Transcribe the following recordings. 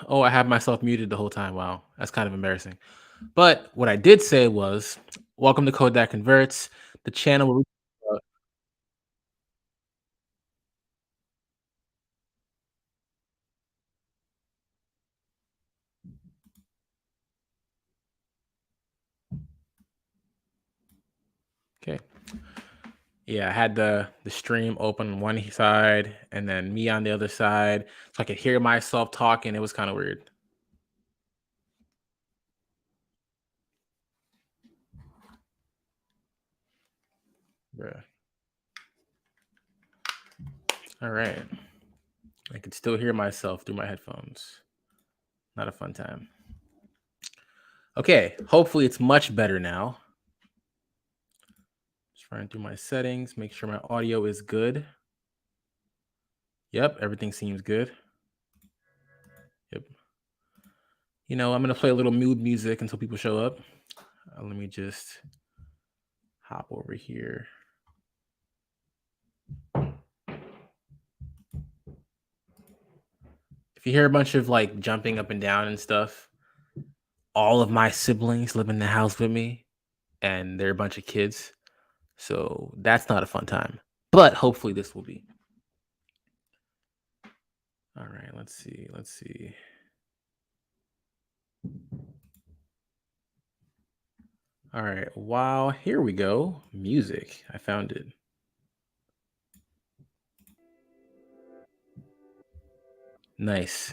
Oh, I have myself muted the whole time. Wow, that's kind of embarrassing. But what I did say was, welcome to Code That Converts, the channel where we uh, okay. Yeah, I had the stream open on one side and then me on the other side, so I could hear myself talking. It was kind of weird. Bruh. All right. I can still hear myself through my headphones. Not a fun time. Okay, hopefully it's much better now. Just running through my settings, make sure my audio is good. Yep, everything seems good. Yep. I'm gonna play a little mood music until people show up. Let me just hop over here. If you hear a bunch of like jumping up and down and stuff, all of my siblings live in the house with me, and they're a bunch of kids, so that's not a fun time. But hopefully this will be. All right, let's see. Let's see. All right, wow, here we go. Music. I found it. Nice.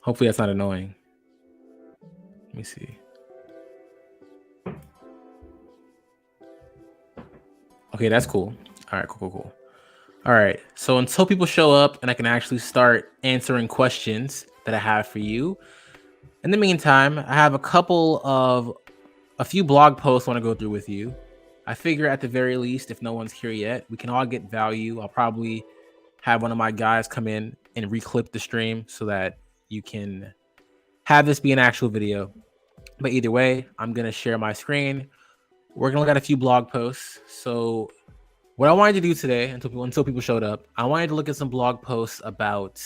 Hopefully that's not annoying. Let me see. Okay, that's cool. All right, cool, cool, cool. All right. So until people show up and I can actually start answering questions that I have for you, in the meantime, I have a few blog posts I want to go through with you. I figure at the very least, if no one's here yet, we can all get value. I'll probably have one of my guys come in and reclip the stream so that you can have this be an actual video. But either way, I'm going to share my screen. We're going to look at a few blog posts. So what I wanted to do today, until people showed up, I wanted to look at some blog posts about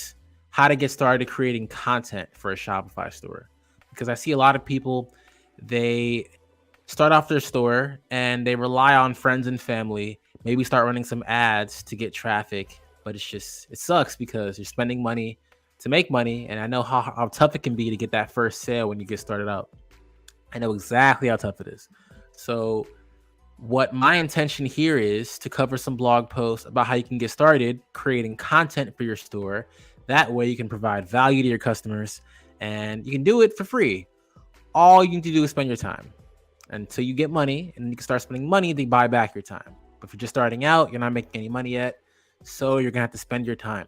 how to get started creating content for a Shopify store. Because I see a lot of people, they start off their store and they rely on friends and family, maybe start running some ads to get traffic. But it sucks because you're spending money to make money. And I know how tough it can be to get that first sale when you get started out. I know exactly how tough it is. So what my intention here is to cover some blog posts about how you can get started creating content for your store. That way you can provide value to your customers and you can do it for free. All you need to do is spend your time until you get money, and you can start spending money to buy back your time. But if you're just starting out, you're not making any money yet, so you're gonna have to spend your time.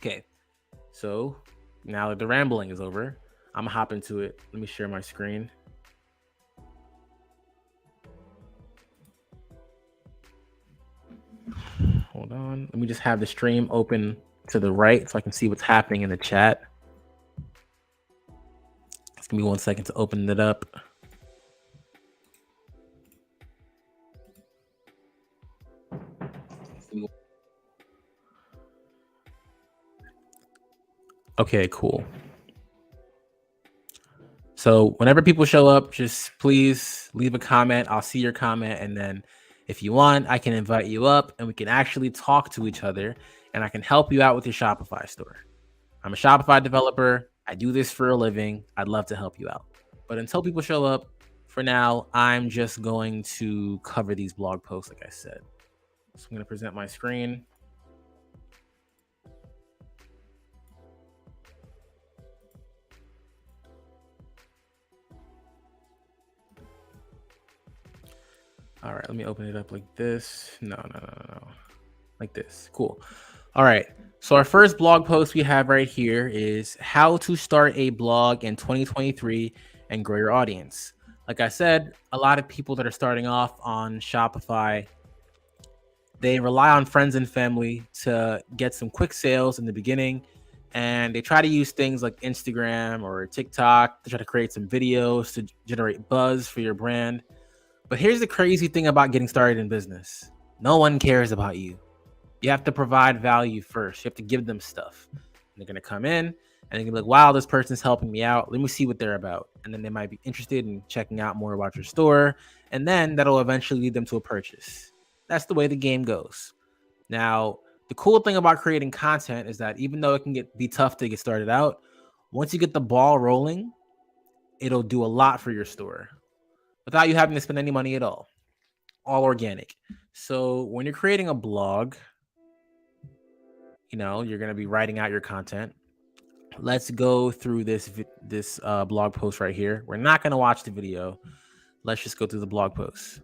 Okay, so now that the rambling is over, I'm gonna hop into it. Let me share my screen. Hold on. Let me just have the stream open to the right so I can see what's happening in the chat. Just give me 1 second to open it up. Okay, cool. So whenever people show up, just please leave a comment. I'll see your comment. And then if you want, I can invite you up and we can actually talk to each other and I can help you out with your Shopify store. I'm a Shopify developer. I do this for a living. I'd love to help you out. But until people show up, for now, I'm just going to cover these blog posts, like I said. So I'm going to present my screen. All right, let me open it up like this. No. Like this. Cool. All right. So our first blog post we have right here is how to start a blog in 2023 and grow your audience. Like I said, a lot of people that are starting off on Shopify, they rely on friends and family to get some quick sales in the beginning. And they try to use things like Instagram or TikTok to try to create some videos to generate buzz for your brand. But here's the crazy thing about getting started in business. No one cares about you. You have to provide value first. You have to give them stuff. And they're going to come in and they're going to be like, wow, this person's helping me out. Let me see what they're about. And then they might be interested in checking out more about your store. And then that'll eventually lead them to a purchase. That's the way the game goes. Now, the cool thing about creating content is that even though it can be tough to get started out, once you get the ball rolling, it'll do a lot for your store without you having to spend any money at all organic. So when you're creating a blog, you're going to be writing out your content. Let's go through this blog post right here. We're not going to watch the video. Let's just go through the blog post.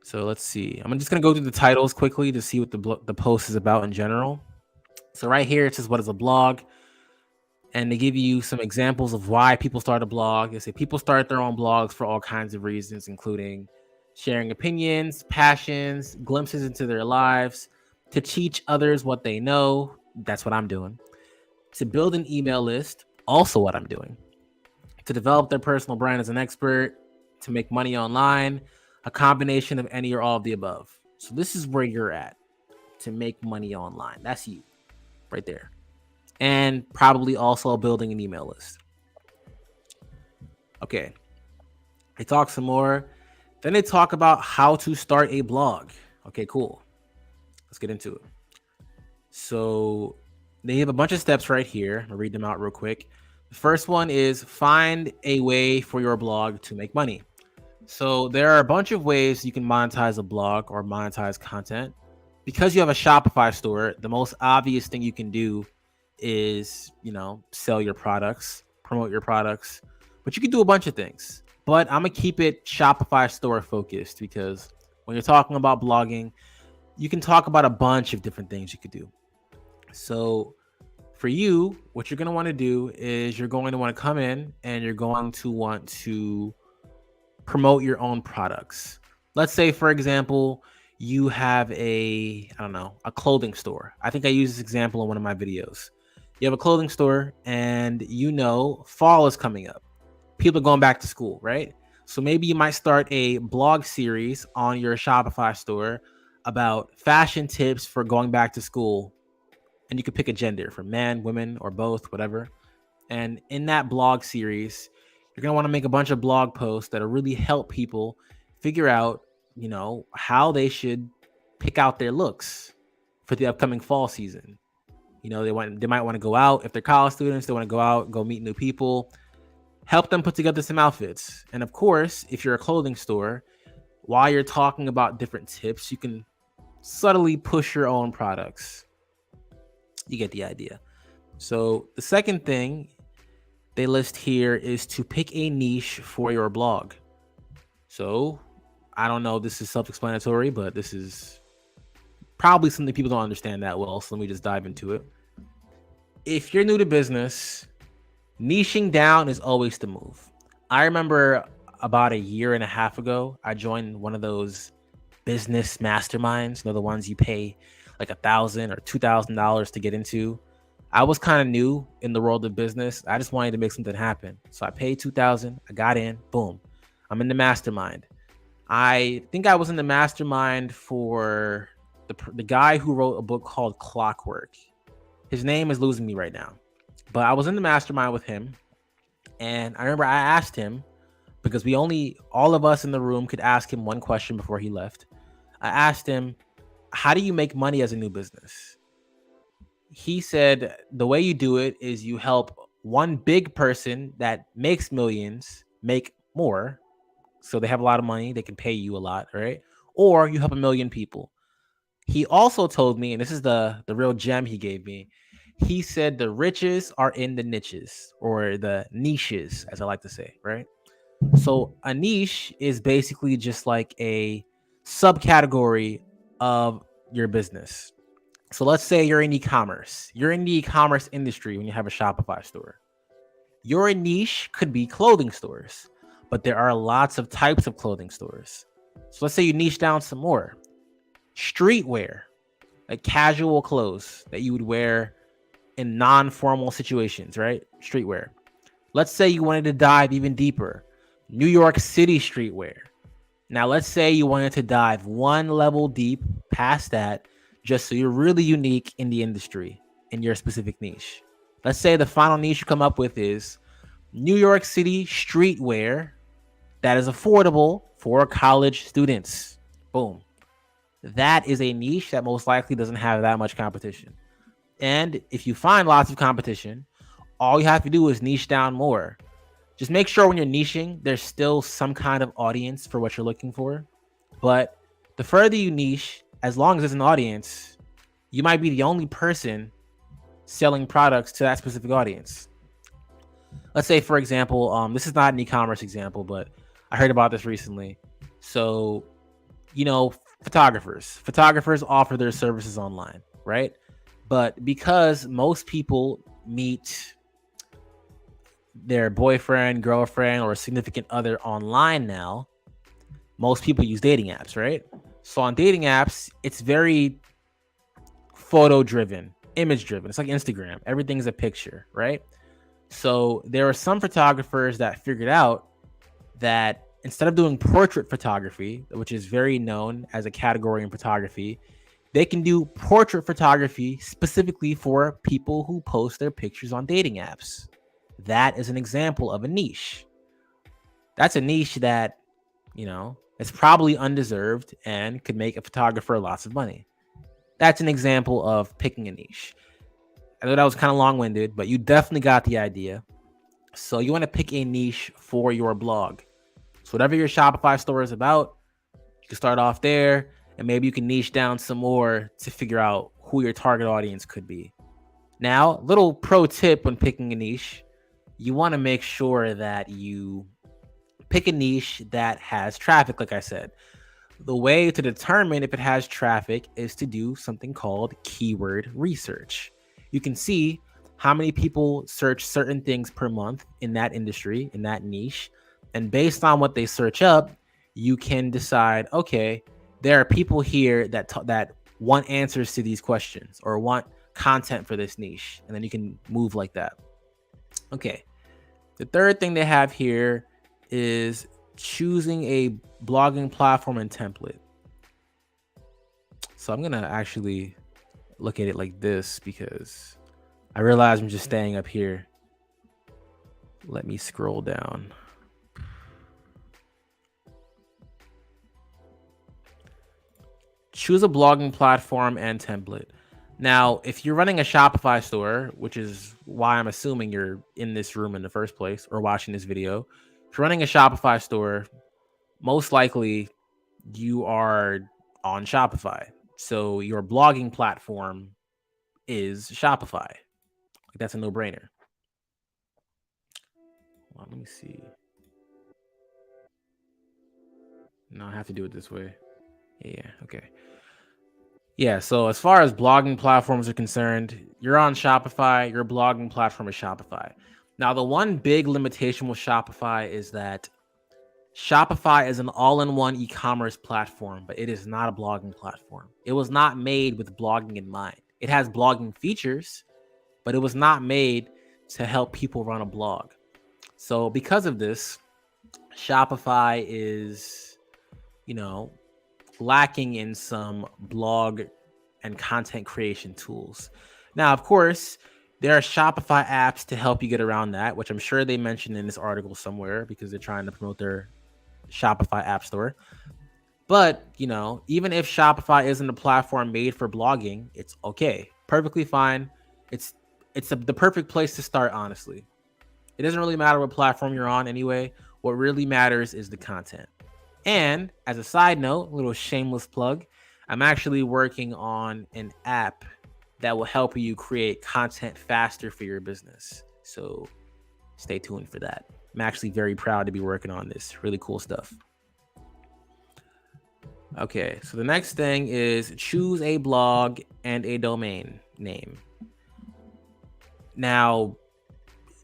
So let's see. I'm just going to go through the titles quickly to see what the post is about in general. So right here, it says, what is a blog? And they give you some examples of why people start a blog. They say people start their own blogs for all kinds of reasons, including sharing opinions, passions, glimpses into their lives, to teach others what they know. That's what I'm doing. To build an email list. Also what I'm doing. To develop their personal brand as an expert. To make money online. A combination of any or all of the above. So this is where you're at. To make money online. That's you. Right there. And probably also building an email list. Okay. They talk some more. Then they talk about how to start a blog. Okay, cool. Let's get into it. So they have a bunch of steps right here. I'm gonna read them out real quick. The first one is find a way for your blog to make money. So there are a bunch of ways you can monetize a blog or monetize content. Because you have a Shopify store, the most obvious thing you can do is, sell your products, promote your products, but you can do a bunch of things. But I'm going to keep it Shopify store focused because when you're talking about blogging, you can talk about a bunch of different things you could do. So for you, what you're going to want to do is you're going to want to come in and you're going to want to promote your own products. Let's say, for example, you have a clothing store. I think I used this example in one of my videos. You have a clothing store and fall is coming up. People are going back to school, right? So maybe you might start a blog series on your Shopify store about fashion tips for going back to school. And you could pick a gender for men, women, or both, whatever. And in that blog series, you're going to want to make a bunch of blog posts that'll really help people figure out, how they should pick out their looks for the upcoming fall season. They might want to go out. If they're college students, they want to go out, go meet new people, help them put together some outfits. And of course, if you're a clothing store, while you're talking about different tips, you can subtly push your own products. You get the idea. So the second thing they list here is to pick a niche for your blog. So I don't know, this is self-explanatory, but this is probably something people don't understand that well. So let me just dive into it. If you're new to business, niching down is always the move. I remember about a year and a half ago, I joined one of those business masterminds, the ones you pay like $1,000 or $2,000 to get into. I was kind of new in the world of business. I just wanted to make something happen. So I paid $2,000. I got in. Boom. I'm in the mastermind. I think I was in the mastermind for the guy who wrote a book called Clockwork. His name is losing me right now. But I was in the mastermind with him. And I remember I asked him, because all of us in the room could ask him one question before he left. I asked him, how do you make money as a new business? He said, the way you do it is you help one big person that makes millions make more. So they have a lot of money. They can pay you a lot, right? Or you help 1 million people. He also told me, and this is the real gem he gave me. He said the riches are in the niches, or the niches, as I like to say, right? So a niche is basically just like a subcategory of your business. So let's say you're in e-commerce. You're in the e-commerce industry when you have a Shopify store. Your niche could be clothing stores, but there are lots of types of clothing stores. So let's say you niche down some more. Streetwear, like casual clothes that you would wear in non-formal situations, right? Streetwear. Let's say you wanted to dive even deeper. New York City streetwear. Now, let's say you wanted to dive one level deep past that just so you're really unique in the industry, in your specific niche. Let's say the final niche you come up with is New York City streetwear that is affordable for college students. Boom. That is a niche that most likely doesn't have that much competition. And if you find lots of competition, all you have to do is niche down more. Just make sure when you're niching, there's still some kind of audience for what you're looking for. But the further you niche, as long as there's an audience, you might be the only person selling products to that specific audience. Let's say, for example, this is not an e-commerce example, but I heard about this recently. So, photographers offer their services online, right? But because most people meet their boyfriend, girlfriend, or significant other online now, most people use dating apps, right? So on dating apps, it's very photo driven, image driven. It's like Instagram. Everything's a picture, right? So there are some photographers that figured out that instead of doing portrait photography, which is very known as a category in photography, they can do portrait photography specifically for people who post their pictures on dating apps. That is an example of a niche. That's a niche that, is probably undeserved and could make a photographer lots of money. That's an example of picking a niche. I know that was kind of long-winded, but you definitely got the idea. So you want to pick a niche for your blog. So whatever your Shopify store is about, you can start off there, and maybe you can niche down some more to figure out who your target audience could be. Now, little pro tip when picking a niche, you want to make sure that you pick a niche that has traffic, like I said. The way to determine if it has traffic is to do something called keyword research. You can see how many people search certain things per month in that industry, in that niche. And based on what they search up, you can decide, okay, there are people here that want answers to these questions or want content for this niche. And then you can move like that. Okay. The third thing they have here is choosing a blogging platform and template. So I'm going to actually look at it like this because I realize I'm just staying up here. Let me scroll down. Choose a blogging platform and template. Now, if you're running a Shopify store, which is why I'm assuming you're in this room in the first place or watching this video, if you're running a Shopify store, most likely you are on Shopify. So your blogging platform is Shopify. That's a no-brainer. Well, let me see. No, I have to do it this way. Yeah, okay. Yeah, so as far as blogging platforms are concerned, you're on Shopify, your blogging platform is Shopify. Now, the one big limitation with Shopify is that Shopify is an all-in-one e-commerce platform, but it is not a blogging platform. It was not made with blogging in mind. It has blogging features, but it was not made to help people run a blog. So because of this, Shopify is, lacking in some blog and content creation tools. Now, of course, there are Shopify apps to help you get around that, which I'm sure they mentioned in this article somewhere because they're trying to promote their Shopify app store. But, even if Shopify isn't a platform made for blogging, it's okay. Perfectly fine. It's the perfect place to start, honestly. It doesn't really matter what platform you're on anyway. What really matters is the content. And as a side note, a little shameless plug, I'm actually working on an app that will help you create content faster for your business. So stay tuned for that. I'm actually very proud to be working on this. Really cool stuff. Okay, so the next thing is choose a blog and a domain name. Now,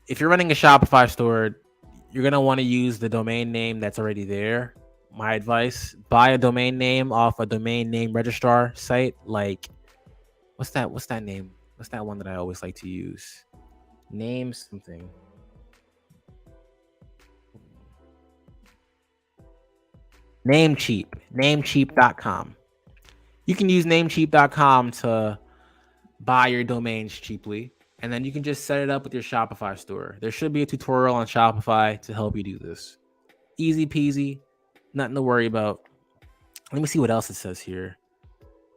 if you're running a Shopify store, you're going to want to use the domain name that's already there. My advice, buy a domain name off a domain name registrar site. Like, what's that name? What's that one that I always like to use? Name something. Namecheap. Namecheap.com. You can use namecheap.com to buy your domains cheaply, and then you can just set it up with your Shopify store. There should be a tutorial on Shopify to help you do this. Easy peasy, nothing to worry about. Let me see what else it says here.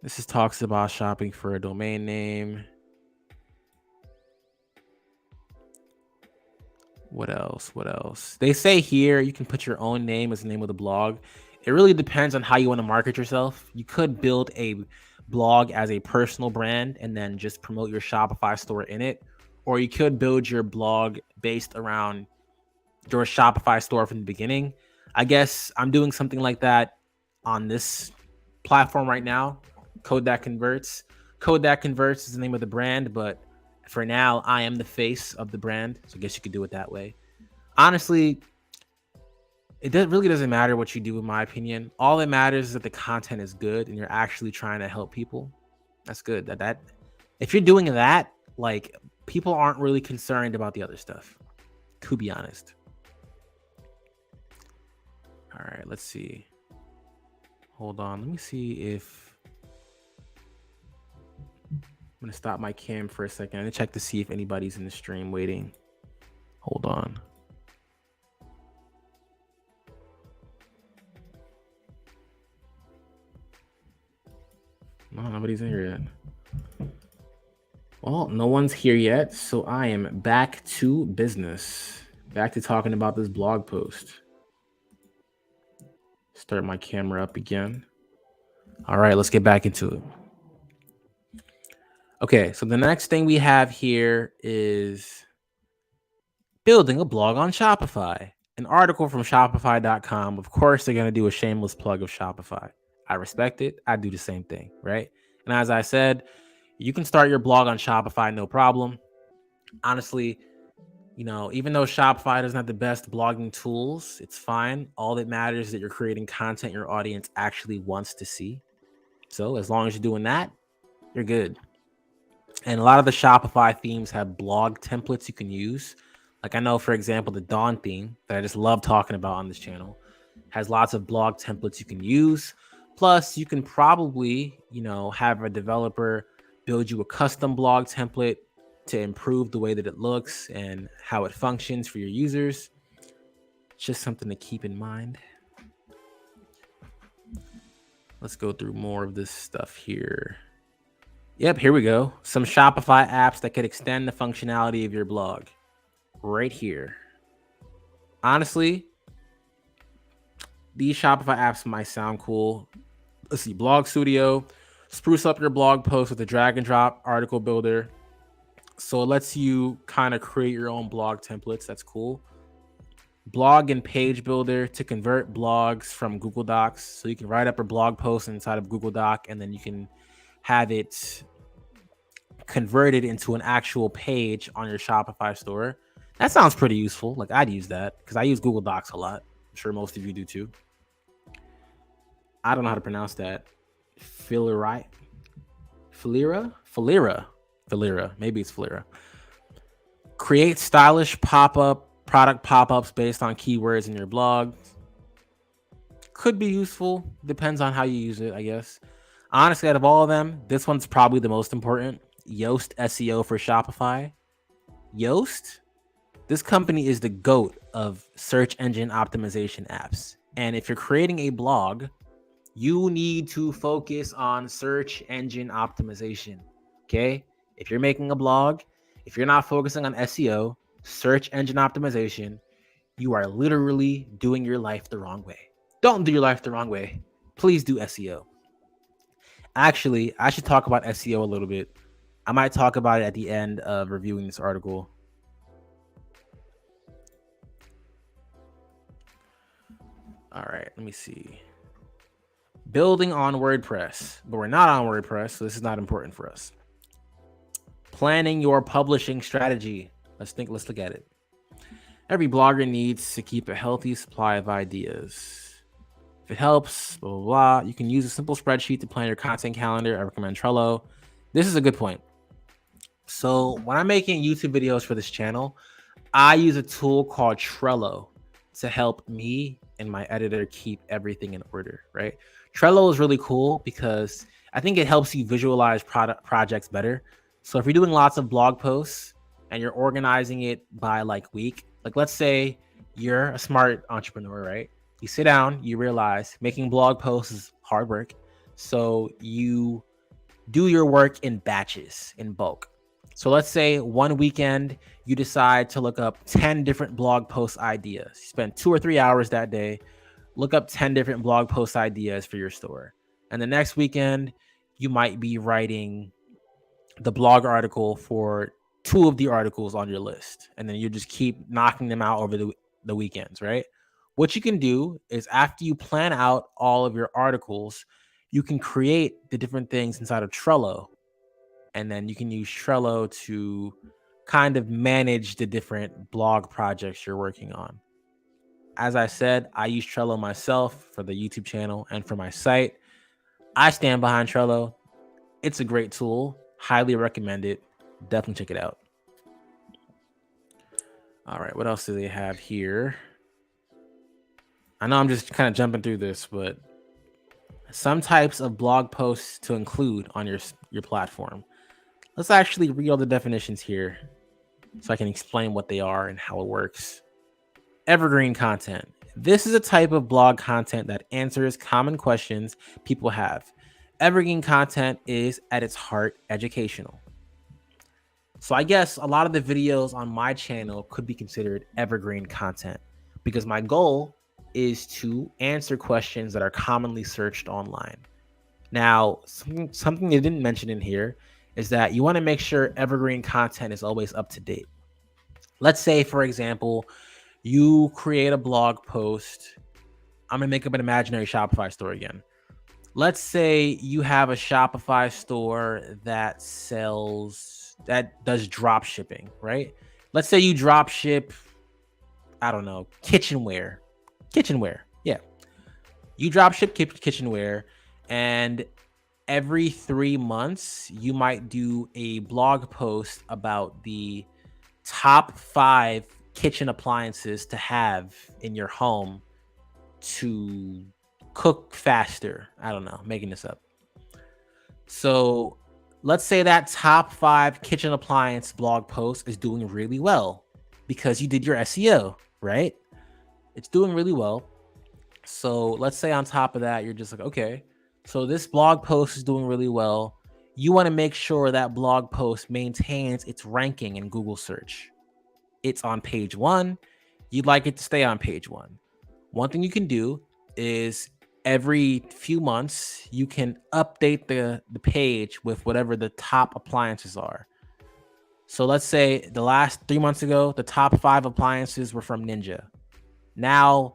This is talks about shopping for a domain name. What else? They say here you can put your own name as the name of the blog. It really depends on how you want to market yourself. You could build a blog as a personal brand and then just promote your Shopify store in it. Or you could build your blog based around your Shopify store from the beginning. I guess I'm doing something like that on this platform right now. Code That Converts. Code That Converts is the name of the brand, but for now, I am the face of the brand. So I guess you could do it that way. Honestly, it really doesn't matter what you do, in my opinion. All that matters is that the content is good and you're actually trying to help people. That's good. That if you're doing that, like, people aren't really concerned about the other stuff, to be honest. All right, let's see. Hold on. Let me see if I'm going to stop my cam for a second. I'm going to check to see if anybody's in the stream waiting. Hold on. No, nobody's in here yet. Well, no one's here yet, so I am back to business. Back to talking about this blog post. Start my camera up again. All right, let's get back into it. Okay, so the next thing we have here is building a blog on Shopify. An article from Shopify.com. Of course, they're going to do a shameless plug of Shopify. I respect it. I do the same thing, right? And as I said, you can start your blog on Shopify, no problem. Honestly, even though Shopify doesn't have the best blogging tools, it's fine. All that matters is that you're creating content your audience actually wants to see. So as long as you're doing that, you're good. And a lot of the Shopify themes have blog templates you can use. Like, I know, for example, the Dawn theme that I just love talking about on this channel has lots of blog templates you can use. Plus, you can probably, have a developer build you a custom blog template to improve the way that it looks and how it functions for your users. Just something to keep in mind. Let's go through more of this stuff here. Yep, here we go. Some Shopify apps that could extend the functionality of your blog. Right here. Honestly, these Shopify apps might sound cool. Let's see. Blog Studio. Spruce up your blog post with a drag and drop article builder. So it lets you kind of create your own blog templates. That's cool. Blog and page builder to convert blogs from Google Docs. So you can write up a blog post inside of Google Doc, and then you can have it converted into an actual page on your Shopify store. That sounds pretty useful. Like, I'd use that because I use Google Docs a lot. I'm sure most of you do too. I don't know how to pronounce that. Filera. Maybe it's Filera. Create stylish product pop-ups based on keywords in your blog. Could be useful. Depends on how you use it, I guess. Honestly, out of all of them, this one's probably the most important. Yoast SEO for Shopify. Yoast? This company is the GOAT of search engine optimization apps. And if you're creating a blog, you need to focus on search engine optimization. Okay? If you're making a blog, if you're not focusing on SEO, search engine optimization, you are literally doing your life the wrong way. Don't do your life the wrong way. Please do SEO. Actually, I should talk about SEO a little bit. I might talk about it at the end of reviewing this article. All right, let me see. Building on WordPress, but we're not on WordPress, so this is not important for us. Planning your publishing strategy. Let's look at it. Every blogger needs to keep a healthy supply of ideas. If it helps, blah, blah, blah, you can use a simple spreadsheet to plan your content calendar. I recommend Trello. This is a good point. So when I'm making YouTube videos for this channel, I use a tool called Trello to help me and my editor keep everything in order, right? Trello is really cool because I think it helps you visualize projects better. So if you're doing lots of blog posts and you're organizing it by like week, like let's say you're a smart entrepreneur, right? You sit down, you realize making blog posts is hard work. So you do your work in batches, in bulk. So let's say one weekend you decide to look up 10 different blog post ideas. You spend 2 or 3 hours that day, look up 10 different blog post ideas for your store. And the next weekend, you might be writing the blog article for 2 of the articles on your list. And then you just keep knocking them out over the weekends, right? What you can do is after you plan out all of your articles, you can create the different things inside of Trello. And then you can use Trello to kind of manage the different blog projects you're working on. As I said, I use Trello myself for the YouTube channel and for my site. I stand behind Trello. It's a great tool. Highly recommend it. Definitely check it out. All right, what else do they have here? I know I'm just kind of jumping through this, but some types of blog posts to include on your platform. Let's actually read all the definitions here so I can explain what they are and how it works. Evergreen content. This is a type of blog content that answers common questions people have. Evergreen content is at its heart educational. So I guess a lot of the videos on my channel could be considered evergreen content because my goal is to answer questions that are commonly searched online. Now, something they didn't mention in here is that you want to make sure evergreen content is always up to date. Let's say, for example, you create a blog post. I'm going to make up an imaginary Shopify store again. Let's say you have a Shopify store that does drop shipping, right? Let's say you drop ship, I don't know, kitchenware. Yeah. You drop ship kitchenware, and every 3 months, you might do a blog post about the top 5 kitchen appliances to have in your home to cook faster. I don't know, making this up. So let's say that top 5 kitchen appliance blog post is doing really well because you did your SEO, right? It's doing really well. So let's say on top of that, you're just like, okay, so this blog post is doing really well. You want to make sure that blog post maintains its ranking in Google search. It's on page 1. You'd like it to stay on page 1. One thing you can do is every few months, you can update the page with whatever the top appliances are. So let's say the last 3 months ago, the top 5 appliances were from Ninja. Now,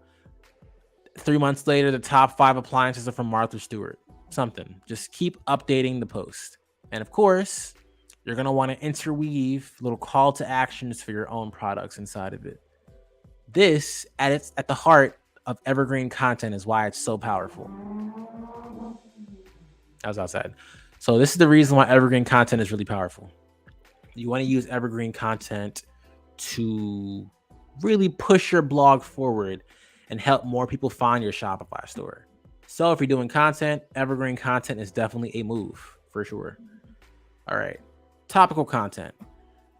3 months later, the top 5 appliances are from Martha Stewart. Something. Just keep updating the post. And of course, you're going to want to interweave little call to actions for your own products inside of it. This, at the heart of evergreen content, is why it's so powerful. As I said. So this is the reason why evergreen content is really powerful. You want to use evergreen content to really push your blog forward and help more people find your Shopify store. So if you're doing content, evergreen content is definitely a move for sure. All right. Topical content.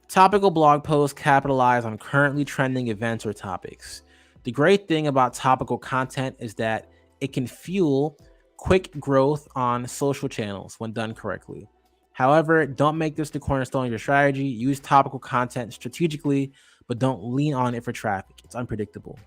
Topical blog posts capitalize on currently trending events or topics. The great thing about topical content is that it can fuel quick growth on social channels when done correctly. However, don't make this the cornerstone of your strategy. Use topical content strategically, but don't lean on it for traffic. It's unpredictable.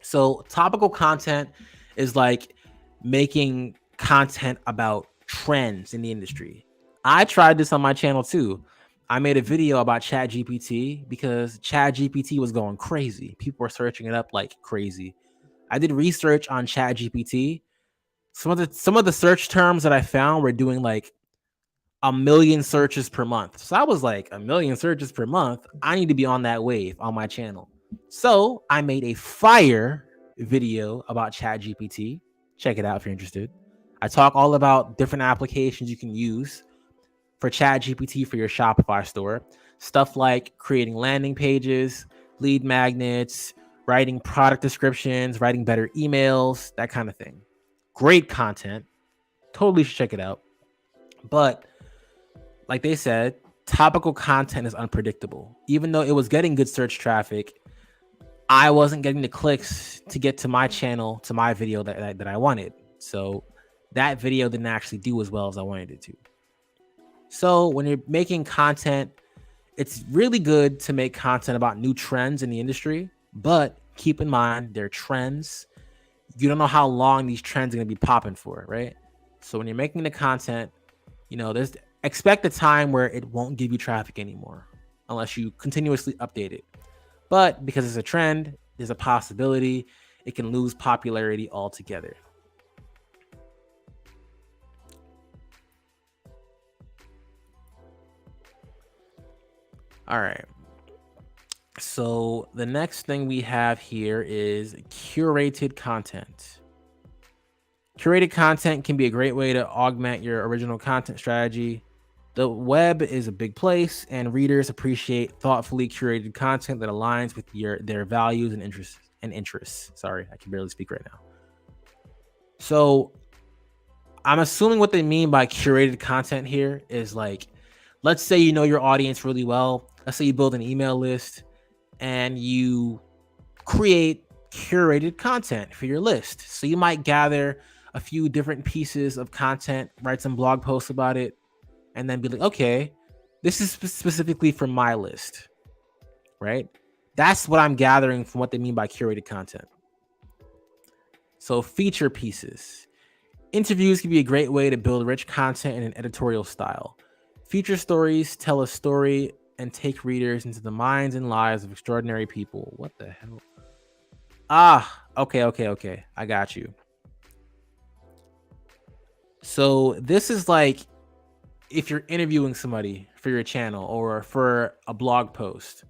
So topical content is like making content about trends in the industry. I tried this on my channel too. I made a video about ChatGPT because ChatGPT was going crazy. People were searching it up like crazy. I did research on ChatGPT. Some of the search terms that I found were doing like 1 million searches per month. So I was like, 1 million searches per month. I need to be on that wave on my channel. So I made a fire video about ChatGPT. Check it out if you're interested. I talk all about different applications you can use for ChatGPT for your Shopify store. Stuff like creating landing pages, lead magnets, writing product descriptions, writing better emails, that kind of thing. Great content. Totally should check it out. But like they said, topical content is unpredictable. Even though it was getting good search traffic, I wasn't getting the clicks to get to my channel, to my video that I wanted. So that video didn't actually do as well as I wanted it to. So when you're making content, it's really good to make content about new trends in the industry, but keep in mind they're trends. You don't know how long these trends are going to be popping for, right? So when you're making the content, there's expect a time where it won't give you traffic anymore unless you continuously update it. But because it's a trend, there's a possibility it can lose popularity altogether. All right. So the next thing we have here is curated content. Curated content can be a great way to augment your original content strategy. The web is a big place, and readers appreciate thoughtfully curated content that aligns with their values and interests. Sorry, I can barely speak right now. So I'm assuming what they mean by curated content here is like, let's say you know your audience really well. Let's say you build an email list and you create curated content for your list. So you might gather a few different pieces of content, write some blog posts about it, and then be like, okay, this is specifically for my list, right? That's what I'm gathering from what they mean by curated content. So feature pieces. Interviews can be a great way to build rich content in an editorial style. Feature stories tell a story and take readers into the minds and lives of extraordinary people. What the hell? Okay. I got you. So this is like if you're interviewing somebody for your channel or for a blog post,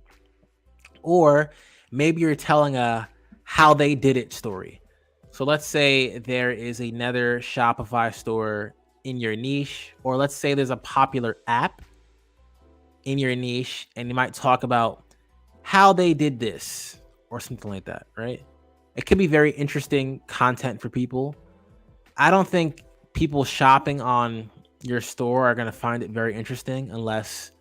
or maybe you're telling a how they did it story. So let's say there is another Shopify store in your niche, or let's say there's a popular app in your niche and you might talk about how they did this or something like that, right? It could be very interesting content for people. I don't think people shopping on your store are going to find it very interesting unless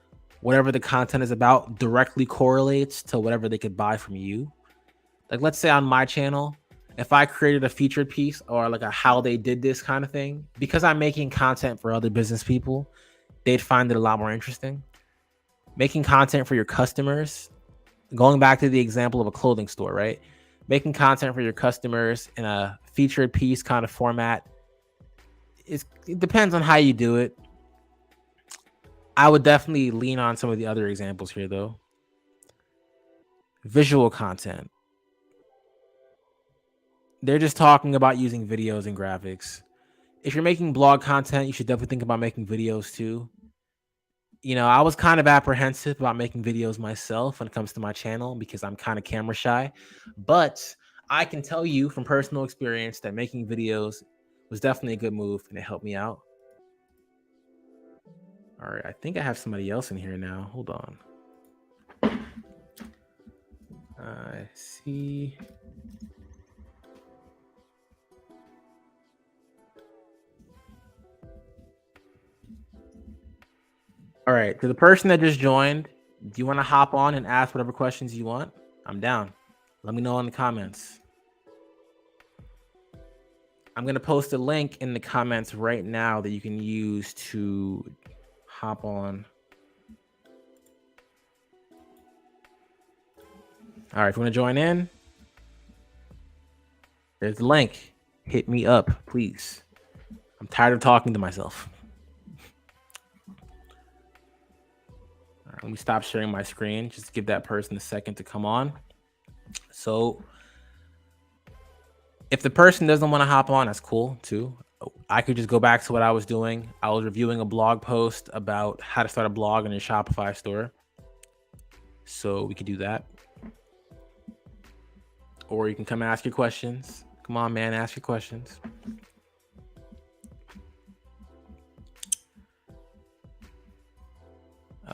whatever the content is about directly correlates to whatever they could buy from you. Like, let's say on my channel, if I created a featured piece or like a how they did this kind of thing, because I'm making content for other business people, they'd find it a lot more interesting. Making content for your customers, going back to the example of a clothing store, right? Making content for your customers in a featured piece kind of format, it depends on how you do it. I would definitely lean on some of the other examples here, though. Visual content. They're just talking about using videos and graphics. If you're making blog content, you should definitely think about making videos too. I was kind of apprehensive about making videos myself when it comes to my channel because I'm kind of camera shy. But I can tell you from personal experience that making videos was definitely a good move and it helped me out. All right, I think I have somebody else in here now. Hold on. I see. All right, to the person that just joined, do you want to hop on and ask whatever questions you want? I'm down. Let me know in the comments. I'm going to post a link in the comments right now that you can use to hop on. All right, if you want to join in, there's the link. Hit me up, please. I'm tired of talking to myself. All right, let me stop sharing my screen. Just give that person a second to come on. So if the person doesn't want to hop on, that's cool too. I could just go back to what I was doing. I was reviewing a blog post about how to start a blog in a Shopify store. So we could do that. Or you can come ask your questions. Come on, man, ask your questions.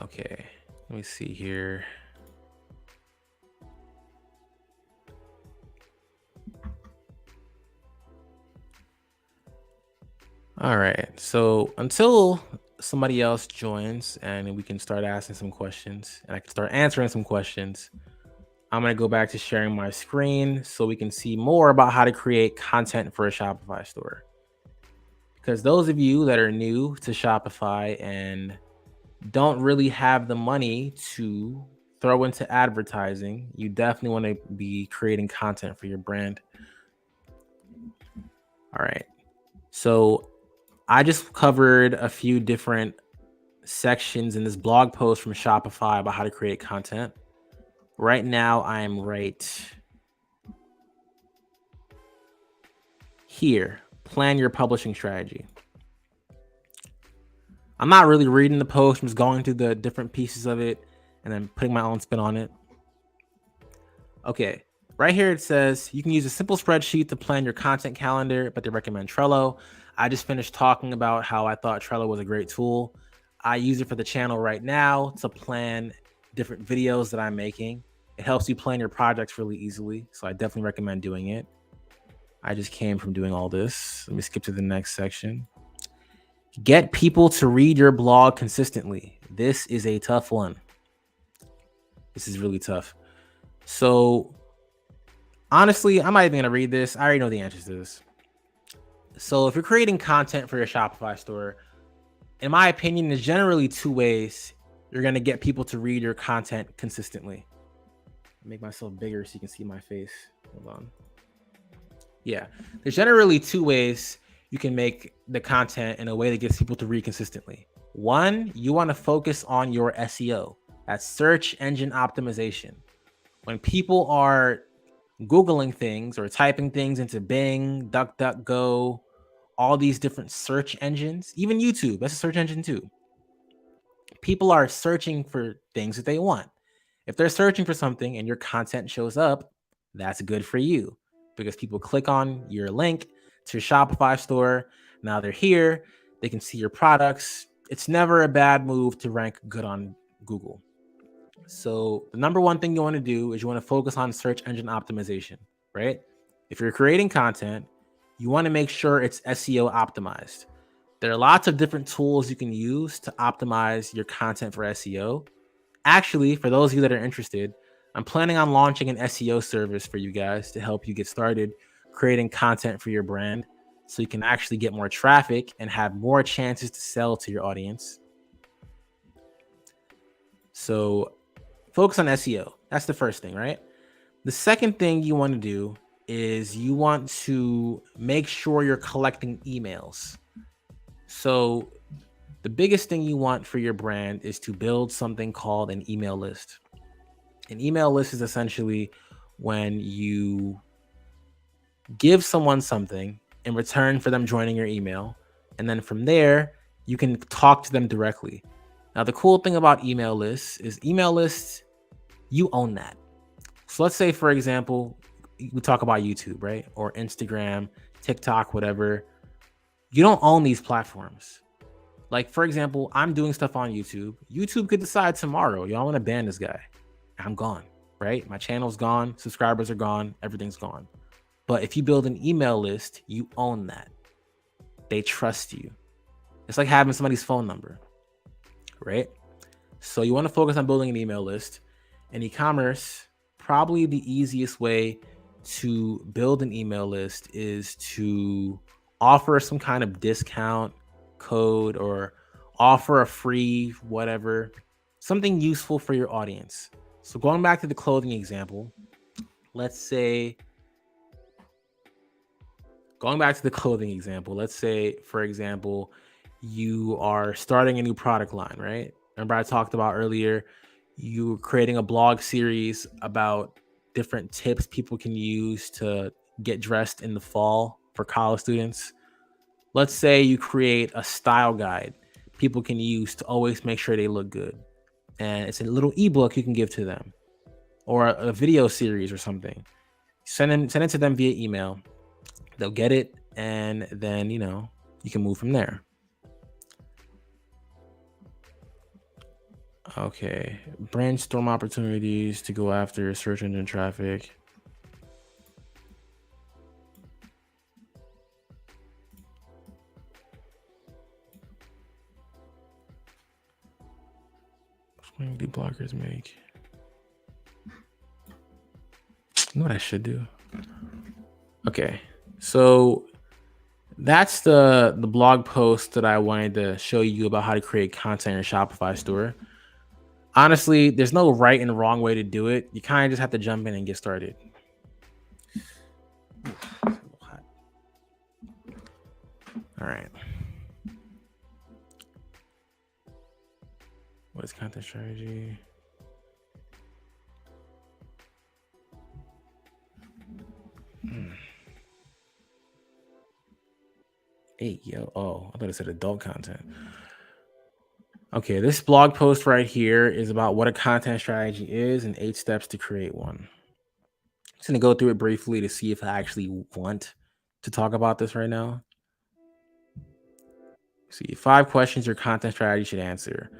Okay, let me see here. All right, so until somebody else joins and we can start asking some questions and I can start answering some questions, I'm going to go back to sharing my screen so we can see more about how to create content for a Shopify store. Because those of you that are new to Shopify and don't really have the money to throw into advertising, you definitely want to be creating content for your brand. All right. So I just covered a few different sections in this blog post from Shopify about how to create content. Right now, I'm right here. Plan your publishing strategy. I'm not really reading the post. I'm just going through the different pieces of it and then putting my own spin on it. Okay, right here it says you can use a simple spreadsheet to plan your content calendar, but they recommend Trello. I just finished talking about how I thought Trello was a great tool. I use it for the channel right now to plan different videos that I'm making. It helps you plan your projects really easily, so I definitely recommend doing it. I just came from doing all this. Let me skip to the next section. Get people to read your blog consistently. This is a tough one. This is really tough. So honestly, I'm not even going to read this. I already know the answers to this. So if you're creating content for your Shopify store, in my opinion, there's generally two ways you're going to get people to read your content consistently. Make myself bigger so you can see my face. Hold on. Yeah, there's generally two ways you can make the content in a way that gets people to read consistently. One, you want to focus on your SEO. That's search engine optimization. When people are Googling things or typing things into Bing, DuckDuckGo, all these different search engines, even YouTube, that's a search engine too. People are searching for things that they want. If they're searching for something and your content shows up, that's good for you because people click on your link to your Shopify store. Now they're here, they can see your products. It's never a bad move to rank good on Google. So the number one thing you want to do is you want to focus on search engine optimization, right? If you're creating content, you want to make sure it's SEO optimized. There are lots of different tools you can use to optimize your content for SEO. Actually, for those of you that are interested, I'm planning on launching an SEO service for you guys to help you get started creating content for your brand so you can actually get more traffic and have more chances to sell to your audience. So focus on SEO. That's the first thing, right? The second thing you want to do is you want to make sure you're collecting emails. So the biggest thing you want for your brand is to build something called an email list. An email list is essentially when you give someone something in return for them joining your email. And then from there, you can talk to them directly. Now, the cool thing about email lists is email lists, you own that. So let's say, for example, we talk about YouTube, right? Or Instagram, TikTok, whatever. You don't own these platforms. Like, for example, I'm doing stuff on YouTube. YouTube could decide tomorrow, y'all want to ban this guy. I'm gone, right? My channel's gone, subscribers are gone, everything's gone. But if you build an email list, you own that. They trust you. It's like having somebody's phone number, right? So you want to focus on building an email list. In e-commerce, probably the easiest way to build an email list is to offer some kind of discount code or offer a free whatever, something useful for your audience. So going back to the clothing example, let's say, for example, you are starting a new product line, right? Remember I talked about earlier, you creating a blog series about different tips people can use to get dressed in the fall for college students. Let's say you create a style guide people can use to always make sure they look good. And it's a little ebook you can give to them or a video series or something. Send it to them via email. They'll get it. And then, you can move from there. Okay. Brainstorm opportunities to go after search engine traffic. do bloggers make? You know what I should do? Okay, so that's the blog post that I wanted to show you about how to create content in your Shopify store. Honestly, there's no right and wrong way to do it. You kind of just have to jump in and get started. All right. What is content strategy? Hey, yo. Oh, I thought it said adult content. Okay, this blog post right here is about what a content strategy is and 8 steps to create one. I'm just going to go through it briefly to see if I actually want to talk about this right now. See, 5 questions your content strategy should answer.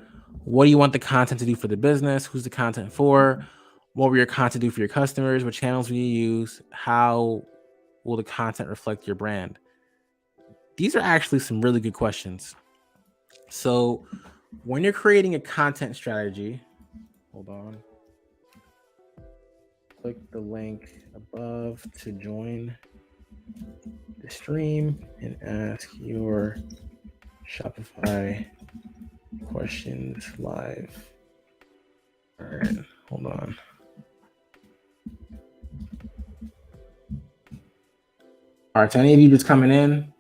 What do you want the content to do for the business? Who's the content for? What will your content do for your customers? What channels will you use? How will the content reflect your brand? These are actually some really good questions. So when you're creating a content strategy, hold on. Click the link above to join the stream and ask your Shopify questions live. All right, hold on. All right, so any of you just coming in,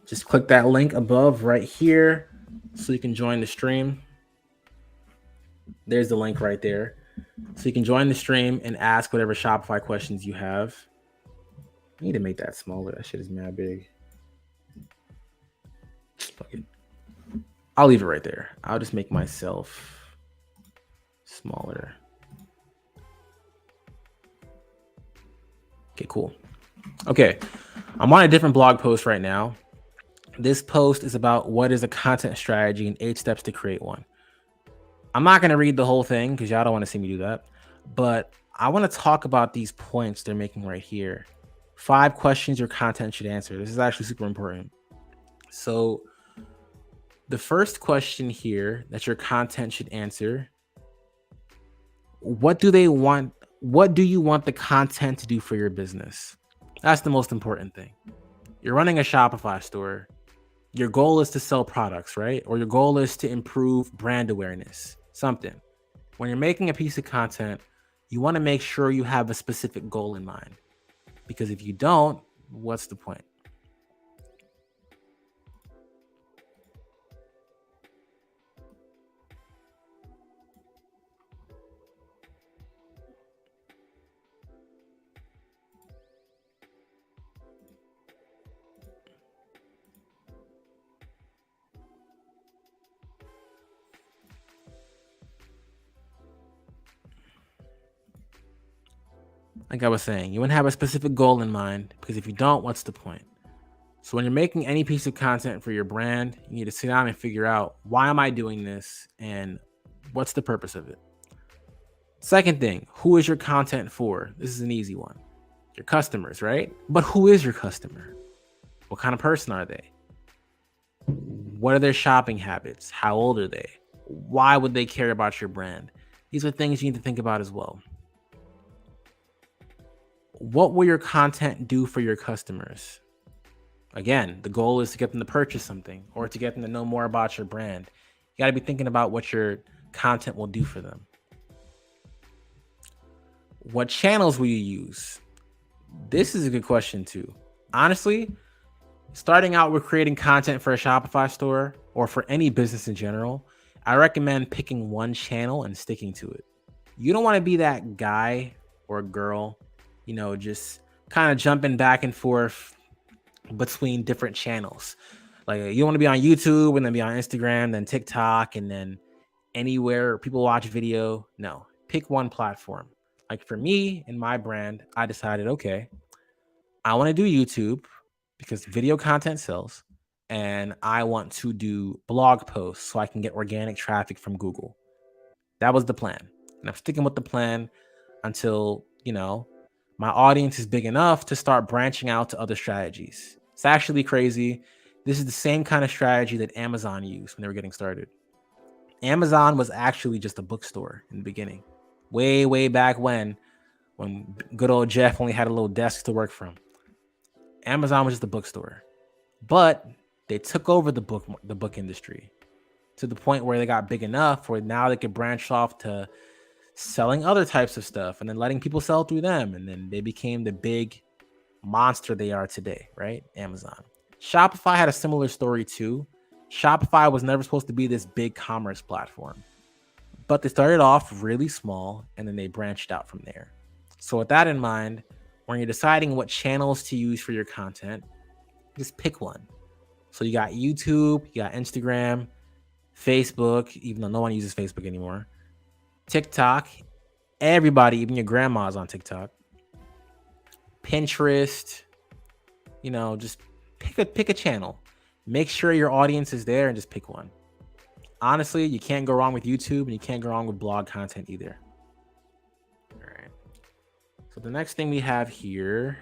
just click that link above right here so you can join the stream. There's the link right there. So you can join the stream and ask whatever Shopify questions you have. I need to make that smaller. That shit is mad big. Fuck it. I'll leave it right there. I'll just make myself smaller. Okay, cool. Okay, I'm on a different blog post right now. This post is about what is a content strategy and 8 steps to create one. I'm not going to read the whole thing because y'all don't want to see me do that. But I want to talk about these points they're making right here. 5 questions your content should answer. This is actually super important. So the first question here that your content should answer, what do they want? What do you want the content to do for your business? That's the most important thing. You're running a Shopify store. Your goal is to sell products, right? Or your goal is to improve brand awareness, something. When you're making a piece of content, you want to make sure you have a specific goal in mind. Because if you don't, what's the point? Like I was saying, you want to have a specific goal in mind, because if you don't, what's the point? So when you're making any piece of content for your brand, you need to sit down and figure out, why am I doing this and what's the purpose of it? Second thing, who is your content for? This is an easy one. Your customers, right? But who is your customer? What kind of person are they? What are their shopping habits? How old are they? Why would they care about your brand? These are things you need to think about as well. What will your content do for your customers? Again, the goal is to get them to purchase something or to get them to know more about your brand. You got to be thinking about what your content will do for them. What channels will you use? This is a good question too. Honestly, starting out with creating content for a Shopify store or for any business in general, I recommend picking one channel and sticking to it. You don't want to be that guy or girl, just kind of jumping back and forth between different channels. Like, you want to be on YouTube and then be on Instagram, then TikTok, and then anywhere people watch video. No, pick one platform. Like for me and my brand, I decided, okay, I want to do YouTube because video content sells, and I want to do blog posts so I can get organic traffic from Google. That was the plan. And I'm sticking with the plan until, my audience is big enough to start branching out to other strategies. It's actually crazy. This is the same kind of strategy that Amazon used when they were getting started. Amazon was actually just a bookstore in the beginning, way back when good old Jeff only had a little desk to work from. Amazon was just a bookstore, but they took over the book industry to the point where they got big enough where now they could branch off to selling other types of stuff and then letting people sell through them, and then they became the big monster they are today, right? Amazon. Shopify had a similar story too. Shopify was never supposed to be this big commerce platform, but they started off really small and then they branched out from there. So with that in mind, when you're deciding what channels to use for your content, just pick one. So you got YouTube, you got Instagram, Facebook, even though no one uses Facebook anymore, TikTok, everybody, even your grandma's on TikTok, Pinterest, just pick a channel. Make sure your audience is there and just pick one. Honestly, you can't go wrong with YouTube and you can't go wrong with blog content either. All right. So the next thing we have here,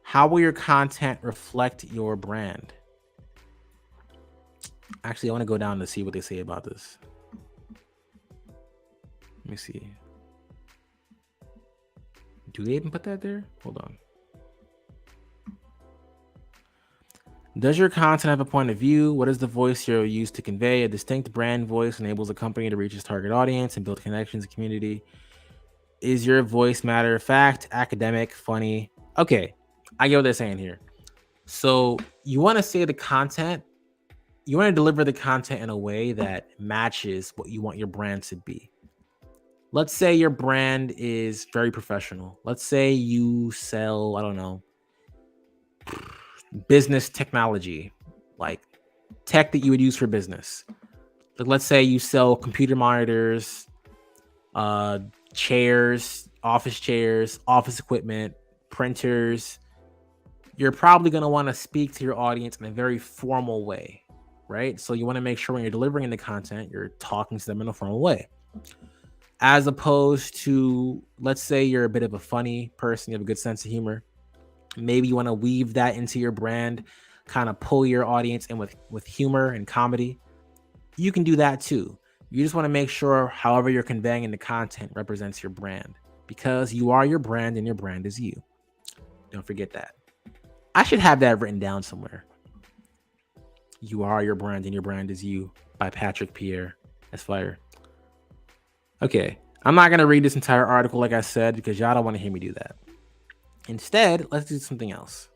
how will your content reflect your brand? Actually, I want to go down to see what they say about this. Let me see. Do they even put that there? Hold on. Does your content have a point of view? What is the voice you'll use to convey? A distinct brand voice enables a company to reach its target audience and build connections and community. Is your voice matter of fact, academic, funny? Okay, I get what they're saying here. So you want to say the content, you want to deliver the content in a way that matches what you want your brand to be. Let's say your brand is very professional. Let's say you sell, I don't know, business technology, like tech that you would use for business. Like, let's say you sell computer monitors, chairs, office equipment, printers. You're probably going to want to speak to your audience in a very formal way, right? So you want to make sure when you're delivering the content, you're talking to them in a formal way. As opposed to, let's say you're a bit of a funny person, you have a good sense of humor. Maybe you want to weave that into your brand, kind of pull your audience in with humor and comedy. You can do that too. You just want to make sure however you're conveying in the content represents your brand, because you are your brand and your brand is you. Don't forget that. I should have that written down somewhere. You are your brand and your brand is you by Patrick Pierre. That's fire. Okay, I'm not going to read this entire article like I said because y'all don't want to hear me do that. Instead, let's do something else.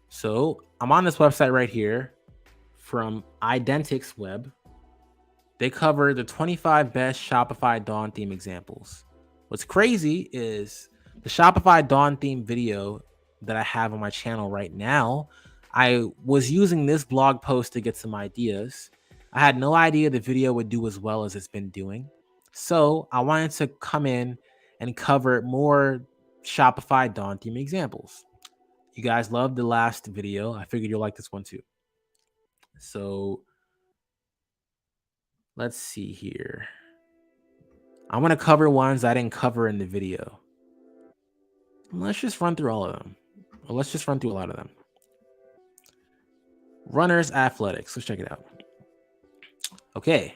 So I'm on this website right here from Identix Web. They cover the 25 best Shopify Dawn theme examples. What's crazy is the Shopify Dawn theme video that I have on my channel right now. I was using this blog post to get some ideas. I had no idea the video would do as well as it's been doing. So I wanted to come in and cover more Shopify Dawn theme examples. You guys loved the last video. I figured you'll like this one too. So let's see here. I'm going to cover ones I didn't cover in the video. Let's just run through all of them. Well, let's just run through a lot of them. Runners Athletics. Let's check it out. Okay.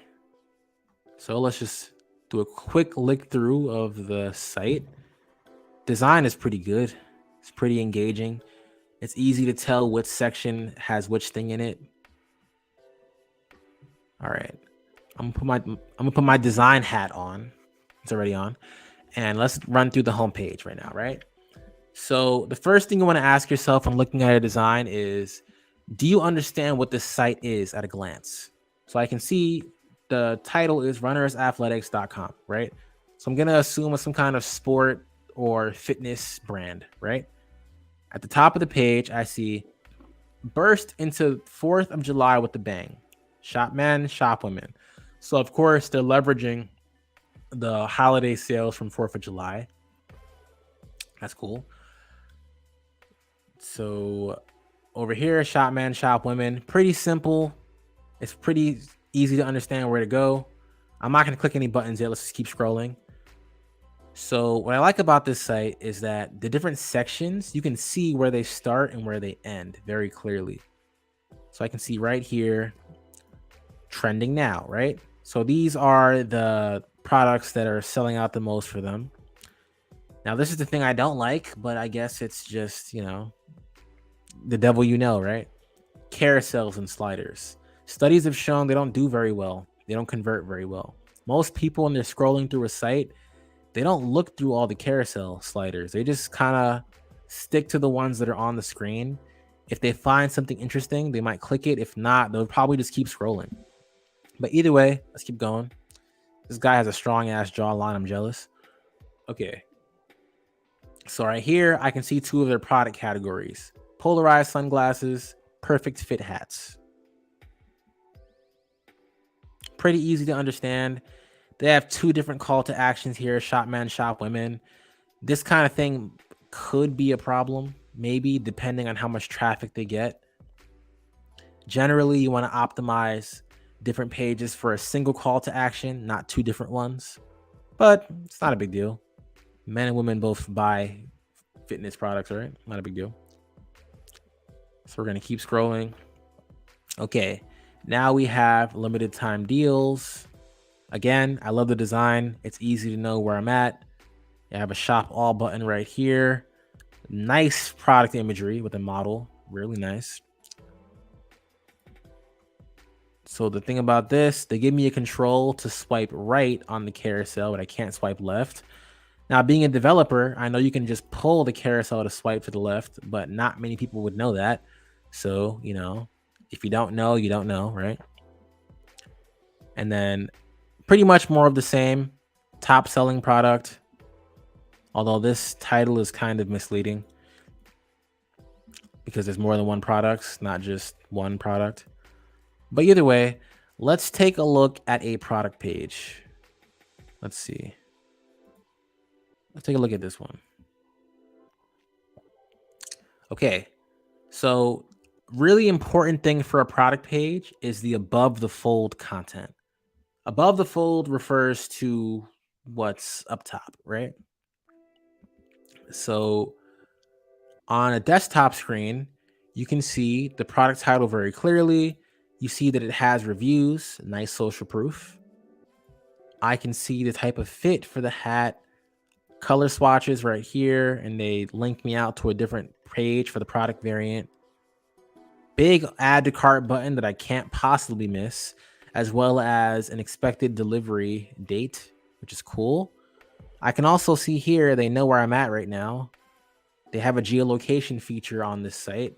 So let's just do a quick look through of the site. Design is pretty good. It's pretty engaging. It's easy to tell which section has which thing in it. All right. I'm gonna put my design hat on. It's already on. And let's run through the homepage right now, right? So the first thing you want to ask yourself when looking at a design is, do you understand what this site is at a glance? So I can see the title is runnersathletics.com, right? So I'm going to assume it's some kind of sport or fitness brand, right? At the top of the page, I see burst into 4th of July with a bang. Shop men, shop women. So of course, they're leveraging the holiday sales from 4th of July. That's cool. So over here, shop men, shop women. Pretty simple. It's pretty easy to understand where to go. I'm not going to click any buttons yet. Let's just keep scrolling. So what I like about this site is that the different sections, you can see where they start and where they end very clearly. So I can see right here, trending now, right? So these are the products that are selling out the most for them. Now, this is the thing I don't like, but I guess it's just, the devil right? Carousels and sliders. Studies have shown they don't do very well. They don't convert very well. Most people, when they're scrolling through a site, they don't look through all the carousel sliders. They just kind of stick to the ones that are on the screen. If they find something interesting, they might click it. If not, they'll probably just keep scrolling. But either way, let's keep going. This guy has a strong ass jawline. I'm jealous. Okay. So right here, I can see two of their product categories: polarized sunglasses, perfect fit hats. Pretty easy to understand. They have two different call to actions here: shop men, shop women. This kind of thing could be a problem, maybe, depending on how much traffic they get. Generally, you want to optimize different pages for a single call to action, not two different ones. But it's not a big deal. Men and women both buy fitness products, right? Not a big deal. So we're going to keep scrolling. Okay, now we have limited time deals. Again, I love the design. It's easy to know where I'm at. I have a shop all button right here. Nice product imagery with a model. Really nice. So the thing about this, they give me a control to swipe right on the carousel, but I can't swipe left. Now, being a developer, I know you can just pull the carousel to swipe to the left, but not many people would know that. So, if you don't know, you don't know, right? And then pretty much more of the same. Top selling product. Although this title is kind of misleading because there's more than one product, not just one product. But either way, let's take a look at a product page. Let's see. Let's take a look at this one. Okay, so really important thing for a product page is the above the fold content. Above the fold refers to what's up top, right? So on a desktop screen, you can see the product title very clearly. You see that it has reviews, nice social proof. I can see the type of fit for the hat, color swatches right here, and they link me out to a different page for the product variant. Big add to cart button that I can't possibly miss, as well as an expected delivery date, which is cool. I can also see here, they know where I'm at right now. They have a geolocation feature on this site.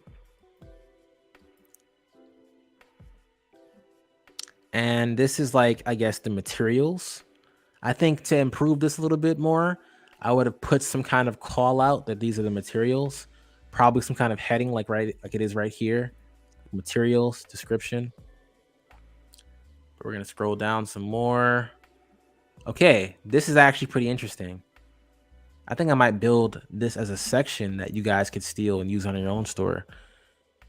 And this is like, I guess, the materials. I think to improve this a little bit more, I would have put some kind of call out that these are the materials. Probably some kind of heading like it is right here. Materials, description. We're going to scroll down some more. Okay, this is actually pretty interesting. I think I might build this as a section that you guys could steal and use on your own store.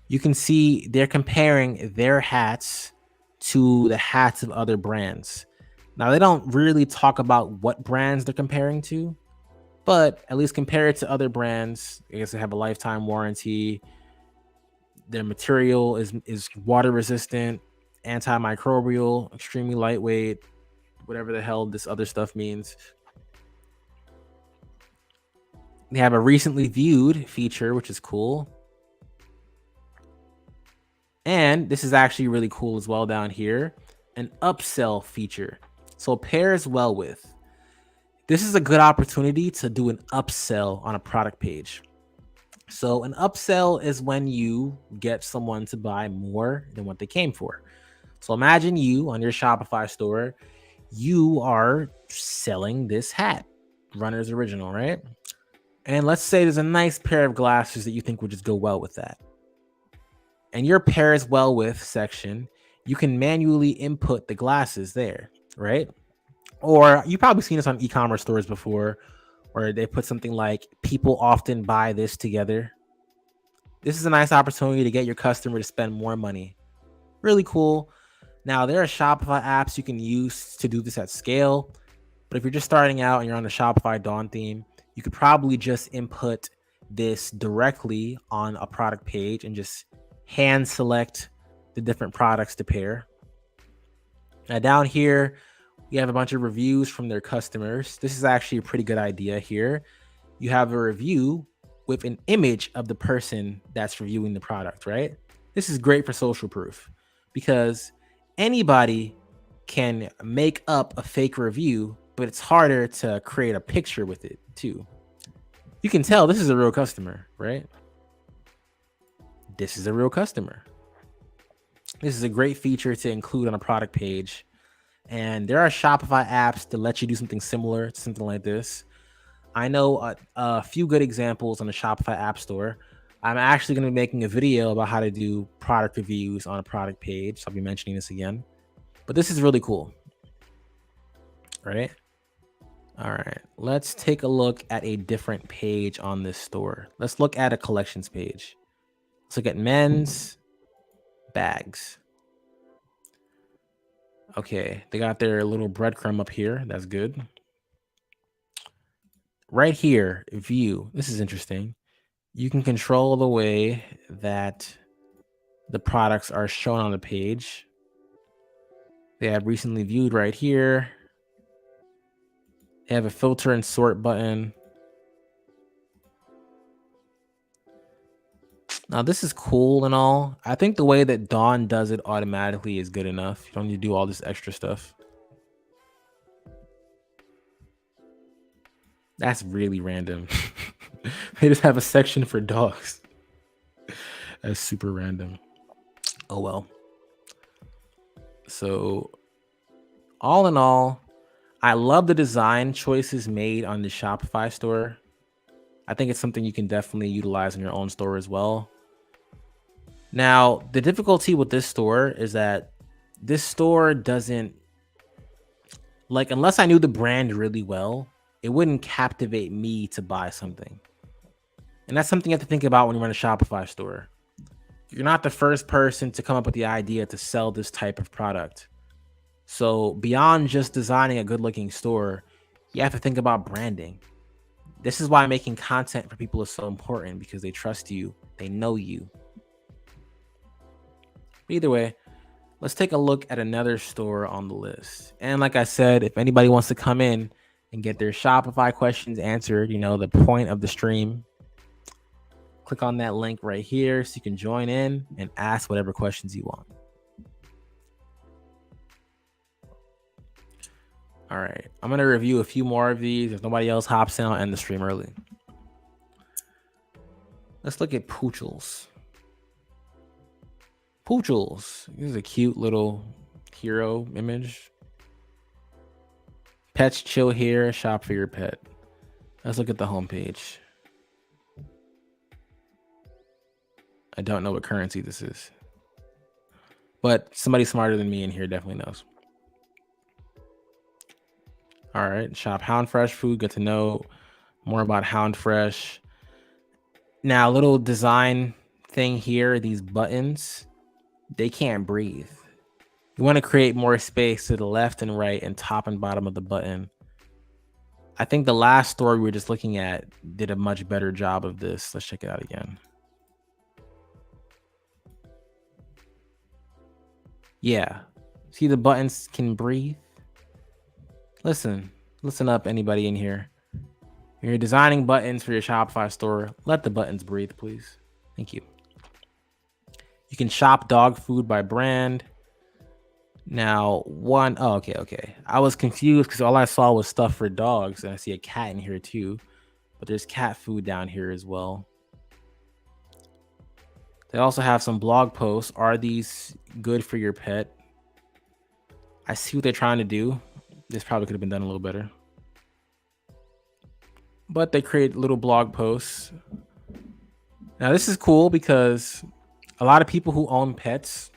You can see they're comparing their hats to the hats of other brands. Now, they don't really talk about what brands they're comparing to, but at least compare it to other brands. I guess they have a lifetime warranty. Their material is water resistant, antimicrobial, extremely lightweight, whatever the hell this other stuff means. They have a recently viewed feature, which is cool. And this is actually really cool as well down here, an upsell feature. So pairs well with. This is a good opportunity to do an upsell on a product page. So an upsell is when you get someone to buy more than what they came for. So imagine you on your Shopify store, you are selling this hat, Runner's Original, right? And let's say there's a nice pair of glasses that you think would just go well with that. And your pairs well with section, you can manually input the glasses there, right? Or you've probably seen this on e-commerce stores before, where they put something like, people often buy this together. This is a nice opportunity to get your customer to spend more money. Really cool. Now, there are Shopify apps you can use to do this at scale. But if you're just starting out and you're on the Shopify Dawn theme, you could probably just input this directly on a product page and just hand select the different products to pair. Now down here, we have a bunch of reviews from their customers. This is actually a pretty good idea here. You have a review with an image of the person that's reviewing the product, right? This is great for social proof because anybody can make up a fake review, but it's harder to create a picture with it too. You can tell this is a real customer, right? This is a real customer. This is a great feature to include on a product page. And there are Shopify apps to let you do something similar to something like this. I know a few good examples on the Shopify App Store. I'm actually going to be making a video about how to do product reviews on a product page. So I'll be mentioning this again. But this is really cool, right? All right, let's take a look at a different page on this store. Let's look at a collections page. Let's look at men's bags. Okay, they got their little breadcrumb up here. That's good. Right here, view. This is interesting. You can control the way that the products are shown on the page. They have recently viewed right here. They have a filter and sort button. Now this is cool and all. I think the way that Dawn does it automatically is good enough. You don't need to do all this extra stuff. That's really random. They just have a section for dogs. That's super random. Oh well. So all in all, I love the design choices made on the Shopify store. I think it's something you can definitely utilize in your own store as well. Now, the difficulty with this store is that this store doesn't, like, unless I knew the brand really well, it wouldn't captivate me to buy something. And that's something you have to think about when you run a Shopify store. You're not the first person to come up with the idea to sell this type of product. So beyond just designing a good looking store, you have to think about branding. This is why making content for people is so important, because they trust you, they know you. Either way, let's take a look at another store on the list. And like I said, if anybody wants to come in and get their Shopify questions answered, you know, the point of the stream, click on that link right here so you can join in and ask whatever questions you want. All right, I'm going to review a few more of these. If nobody else hops in, I'll end the stream early. Let's look at Poochles. Poochles. This is a cute little hero image. Pets chill here, shop for your pet. Let's look at the homepage. I don't know what currency this is, but somebody smarter than me in here definitely knows. All right, shop Hound Fresh food. Get to know more about Hound Fresh. Now, little design thing here, these buttons, they can't breathe. You want to create more space to the left and right and top and bottom of the button. I think the last store we were just looking at did a much better job of this. Let's check it out again. Yeah. See, the buttons can breathe. Listen up, anybody in here. When you're designing buttons for your Shopify store, let the buttons breathe, please. Thank you. You can shop dog food by brand. Now, okay. I was confused because all I saw was stuff for dogs, and I see a cat in here too. But there's cat food down here as well. They also have some blog posts. Are these good for your pet? I see what they're trying to do. This probably could have been done a little better. But they create little blog posts. Now, this is cool because a lot of people who own pets,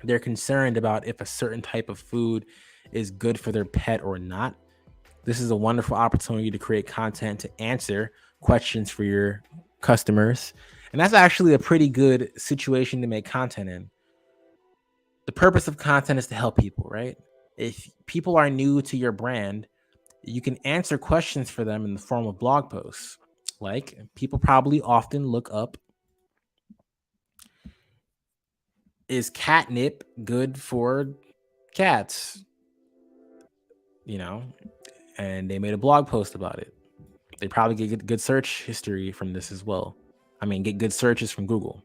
they're concerned about if a certain type of food is good for their pet or not. This is a wonderful opportunity to create content to answer questions for your customers. And that's actually a pretty good situation to make content in. The purpose of content is to help people, right? If people are new to your brand, you can answer questions for them in the form of blog posts. Like, people probably often look up, is catnip good for cats, and they made a blog post about it. They probably get good search history from this as well. Get good searches from Google.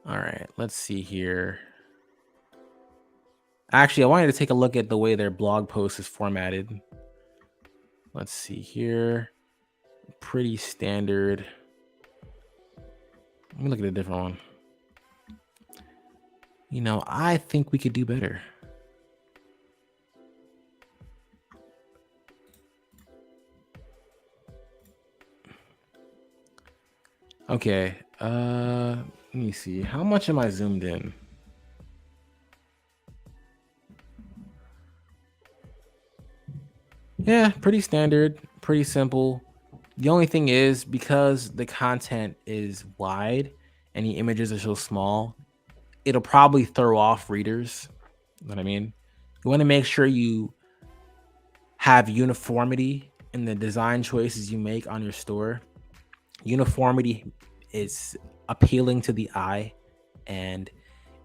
All right, let's see here. Actually, I wanted to take a look at the way their blog post is formatted. Let's see here. Pretty standard. Let me look at a different one. I think we could do better. Okay, let me see. How much am I zoomed in? Yeah, pretty standard, pretty simple. The only thing is, because the content is wide and the images are so small, it'll probably throw off readers. You know what I mean? You want to make sure you have uniformity in the design choices you make on your store. Uniformity is appealing to the eye, and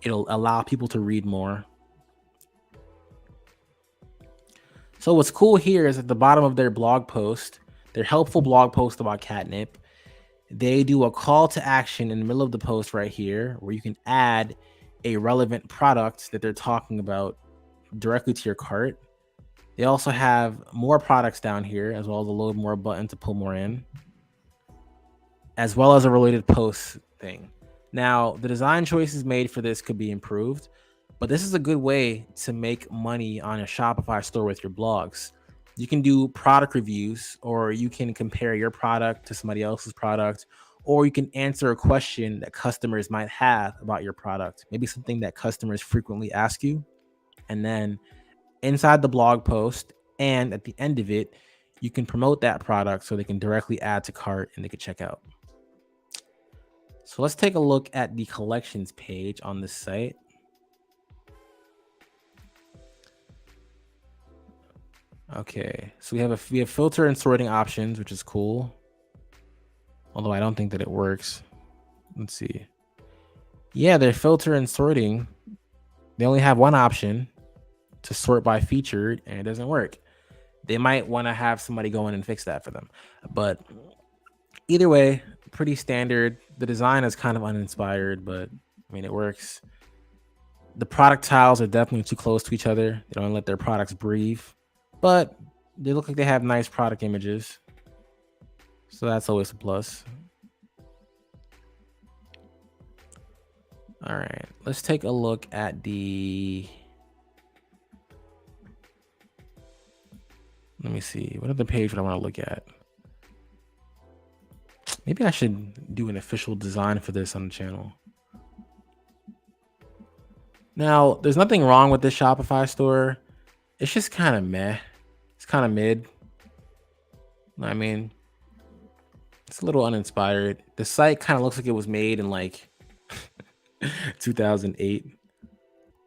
it'll allow people to read more. So what's cool here is at the bottom of their blog post, their helpful blog post about catnip, they do a call to action in the middle of the post right here where you can add a relevant product that they're talking about directly to your cart. They also have more products down here, as well as a load more button to pull more in, as well as a related post thing. Now, the design choices made for this could be improved, but this is a good way to make money on a Shopify store with your blogs. You can do product reviews, or you can compare your product to somebody else's product, or you can answer a question that customers might have about your product, maybe something that customers frequently ask you. And then inside the blog post and at the end of it, you can promote that product so they can directly add to cart and they can check out. So let's take a look at the collections page on this site. Okay, so we have filter and sorting options, which is cool. Although I don't think that it works. Let's see. Yeah, their filter and sorting, they only have one option to sort by featured, and it doesn't work. They might want to have somebody go in and fix that for them. But either way, pretty standard. The design is kind of uninspired, but it works. The product tiles are definitely too close to each other. They don't let their products breathe, but they look like they have nice product images. So that's always a plus. All right, let's take a look at the... Let me see. What other page would I want to look at? Maybe I should do an official design for this on the channel. Now, there's nothing wrong with this Shopify store. It's just kind of meh. It's kind of mid. It's a little uninspired. The site kind of looks like it was made in like 2008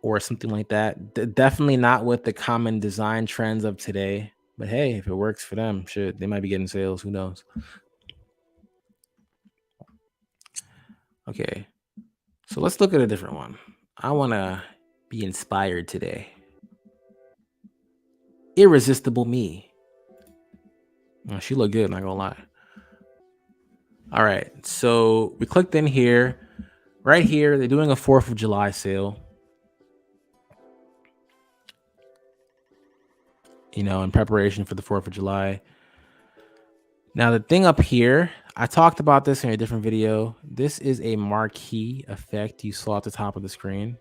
or something like that. Definitely not with the common design trends of today. But hey, if it works for them, shit, they might be getting sales. Who knows? Okay, so let's look at a different one. I want to be inspired today. Irresistible Me. Oh, she looked good, not gonna lie. All right, so we clicked in here. Right here, they're doing a 4th of July sale. In preparation for the 4th of July. Now, the thing up here, I talked about this in a different video. This is a marquee effect you saw at the top of the screen.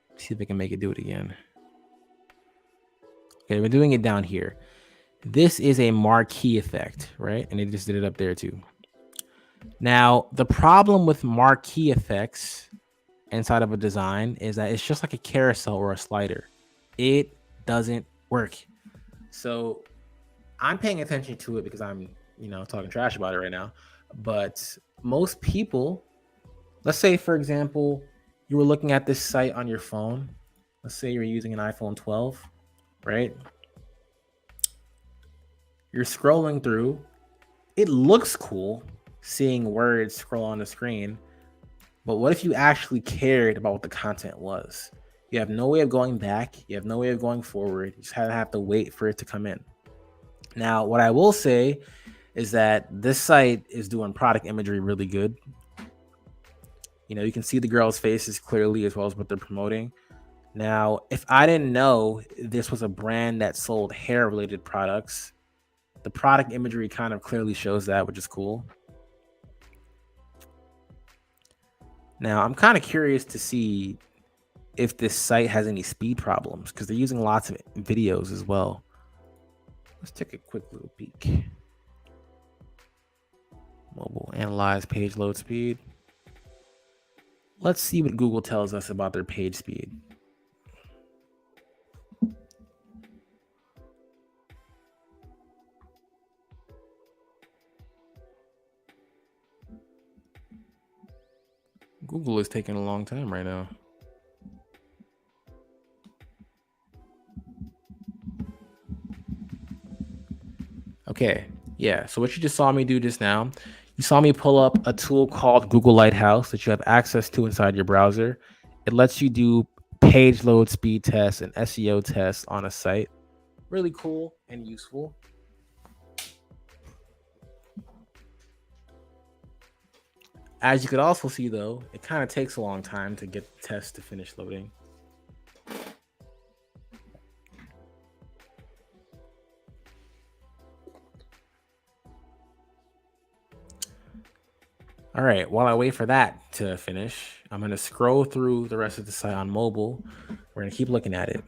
Let's see if I can make it do it again. Okay, we're doing it down here. This is a marquee effect, right? And they just did it up there too. Now, the problem with marquee effects inside of a design is that it's just like a carousel or a slider. It doesn't work. So I'm paying attention to it because I'm, talking trash about it right now. But most people, let's say, for example, you were looking at this site on your phone. Let's say you're using an iPhone 12, right? You're scrolling through. It looks cool seeing words scroll on the screen, But what if you actually cared about what the content was? You have no way of going back. You have no way of going forward. You just have to wait for it to come in. Now, what I will say is that this site is doing product imagery really good. You know, you can see the girls' faces clearly as well as what they're promoting. Now, if I didn't know this was a brand that sold hair-related products, the product imagery kind of clearly shows that, which is cool. Now, I'm kind of curious to see if this site has any speed problems because they're using lots of videos as well. Let's take a quick little peek. Mobile analyze page load speed. Let's see what Google tells us about their page speed. Google is taking a long time right now. Okay, yeah, so what you just saw me do just now, you saw me pull up a tool called Google Lighthouse that you have access to inside your browser. It lets you do page load speed tests and SEO tests on a site. Really cool and useful. As you could also see, though, it kind of takes a long time to get the test to finish loading. All right, while I wait for that to finish, I'm going to scroll through the rest of the site on mobile. We're going to keep looking at it.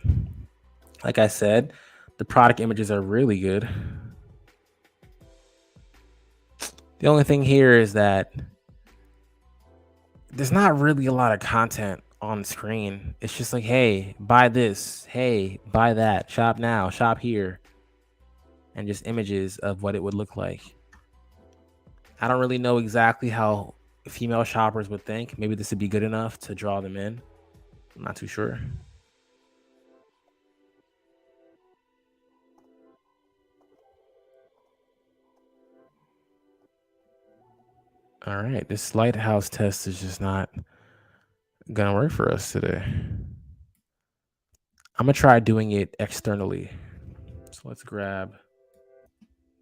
Like I said, the product images are really good. The only thing here is that there's not really a lot of content on screen. It's just like, hey, buy this. Hey, buy that. Shop now. Shop here. And just images of what it would look like. I don't really know exactly how female shoppers would think. Maybe this would be good enough to draw them in. I'm not too sure. All right, this lighthouse test is just not gonna work for us today. I'm gonna try doing it externally. So let's grab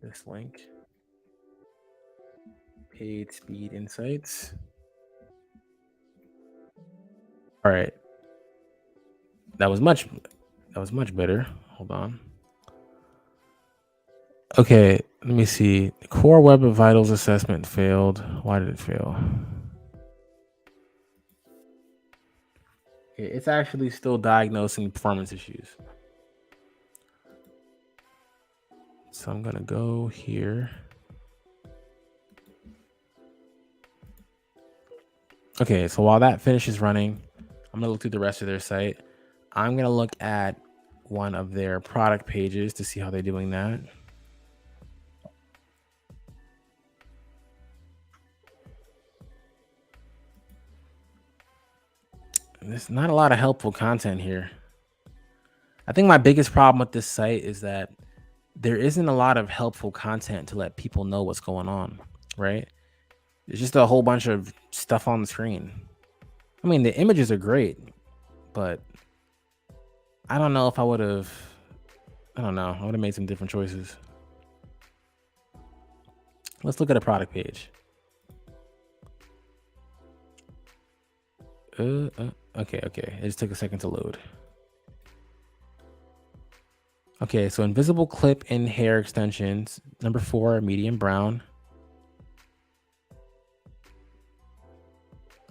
this link. Paid speed insights. All right. That was much better. Hold on. Okay, let me see. Core Web of Vitals assessment failed. Why did it fail? Okay, it's actually still diagnosing performance issues. So I'm gonna go here. Okay, so while that finishes running, I'm gonna look through the rest of their site. I'm gonna look at one of their product pages to see how they're doing that. There's not a lot of helpful content here. I think my biggest problem with this site is that there isn't a lot of helpful content to let people know what's going on, right? It's just a whole bunch of stuff on the screen. I mean, the images are great, but I don't know if I would have made some different choices. Let's look at a product page. Okay. It just took a second to load. Okay, so invisible clip in hair extensions. Number 4, medium brown.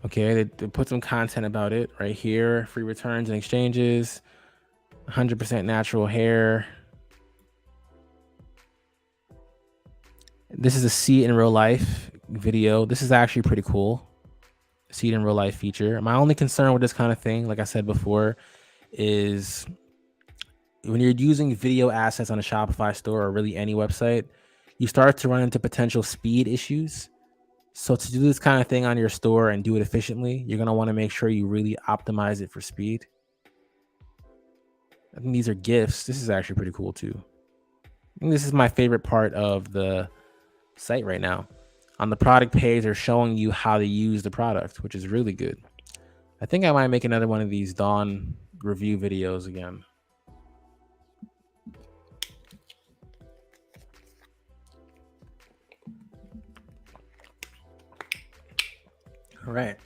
Okay, they put some content about it right here. Free returns and exchanges. 100% natural hair. This is a see it in real life video. This is actually pretty cool. See it in real life feature. My only concern with this kind of thing, like I said before, is when you're using video assets on a Shopify store or really any website, you start to run into potential speed issues. So to do this kind of thing on your store and do it efficiently, you're going to want to make sure you really optimize it for speed. I think these are GIFs. This is actually pretty cool too. I think this is my favorite part of the site right now. On the product page, they're showing you how to use the product, which is really good. I think I might make another one of these Dawn review videos again. All right.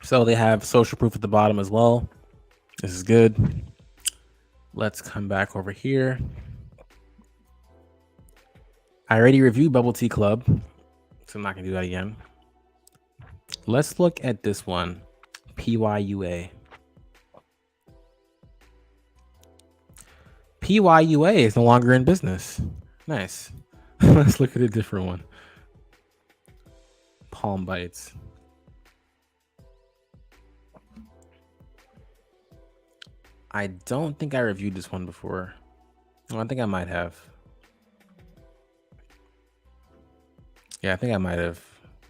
So they have social proof at the bottom as well. This is good. Let's come back over here. I already reviewed Bubble Tea Club, so I'm not going to do that again. Let's look at this one, PYUA. PYUA is no longer in business. Nice. Let's look at a different one. Palm Bites. I don't think I reviewed this one before. Well, I think I might have. Yeah, I think I might have.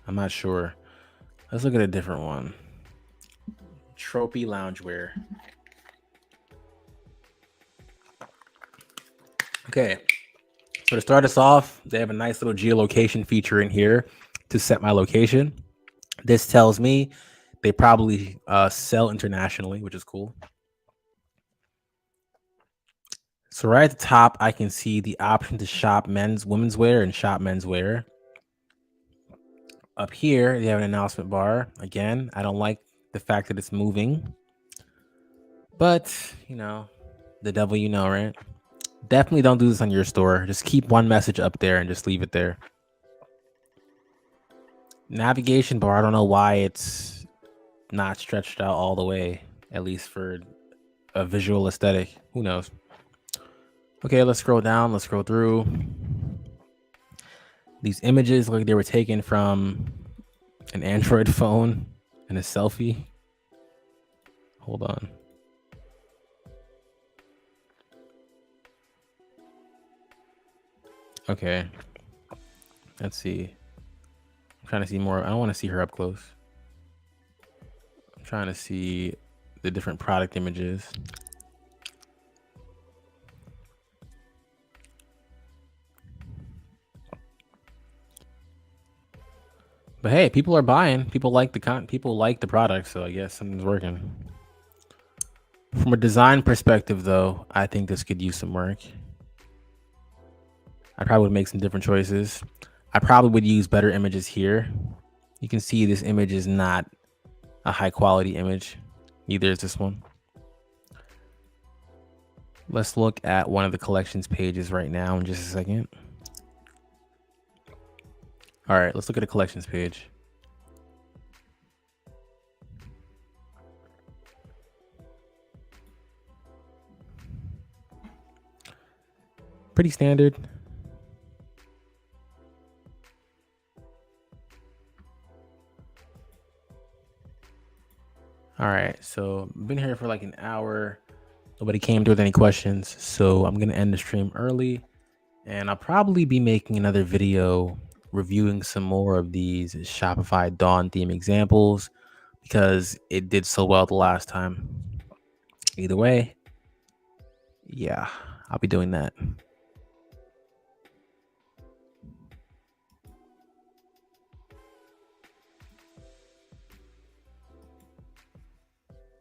I'm not sure. Let's look at a different one. Trophy Loungewear. Okay. So to start us off, they have a nice little geolocation feature in here to set my location. This tells me they probably sell internationally, which is cool. So right at the top, I can see the option to shop women's wear and shop menswear. Up here, they have an announcement bar. Again, I don't like the fact that it's moving. But, you know, the devil you know, right? Definitely don't do this on your store. Just keep one message up there and just leave it there. Navigation bar, I don't know why it's not stretched out all the way, at least for a visual aesthetic. Who knows? Okay, let's scroll down. Let's scroll through. These images look like they were taken from an Android phone and a selfie. Hold on. Okay. Let's see. I'm trying to see more. I don't want to see her up close. I'm trying to see the different product images. But hey, people are buying. People like the product, so I guess something's working. From a design perspective, though, I think this could use some work. I probably would make some different choices. I probably would use better images here. You can see this image is not a high quality image. Neither is this one. Let's look at one of the collections pages right now in just a second. All right, let's look at a collections page. Pretty standard. All right, so I've been here for like an hour. Nobody came through with any questions, so I'm gonna end the stream early, and I'll probably be making another video reviewing some more of these Shopify Dawn theme examples because it did so well the last time. Either way, yeah, I'll be doing that.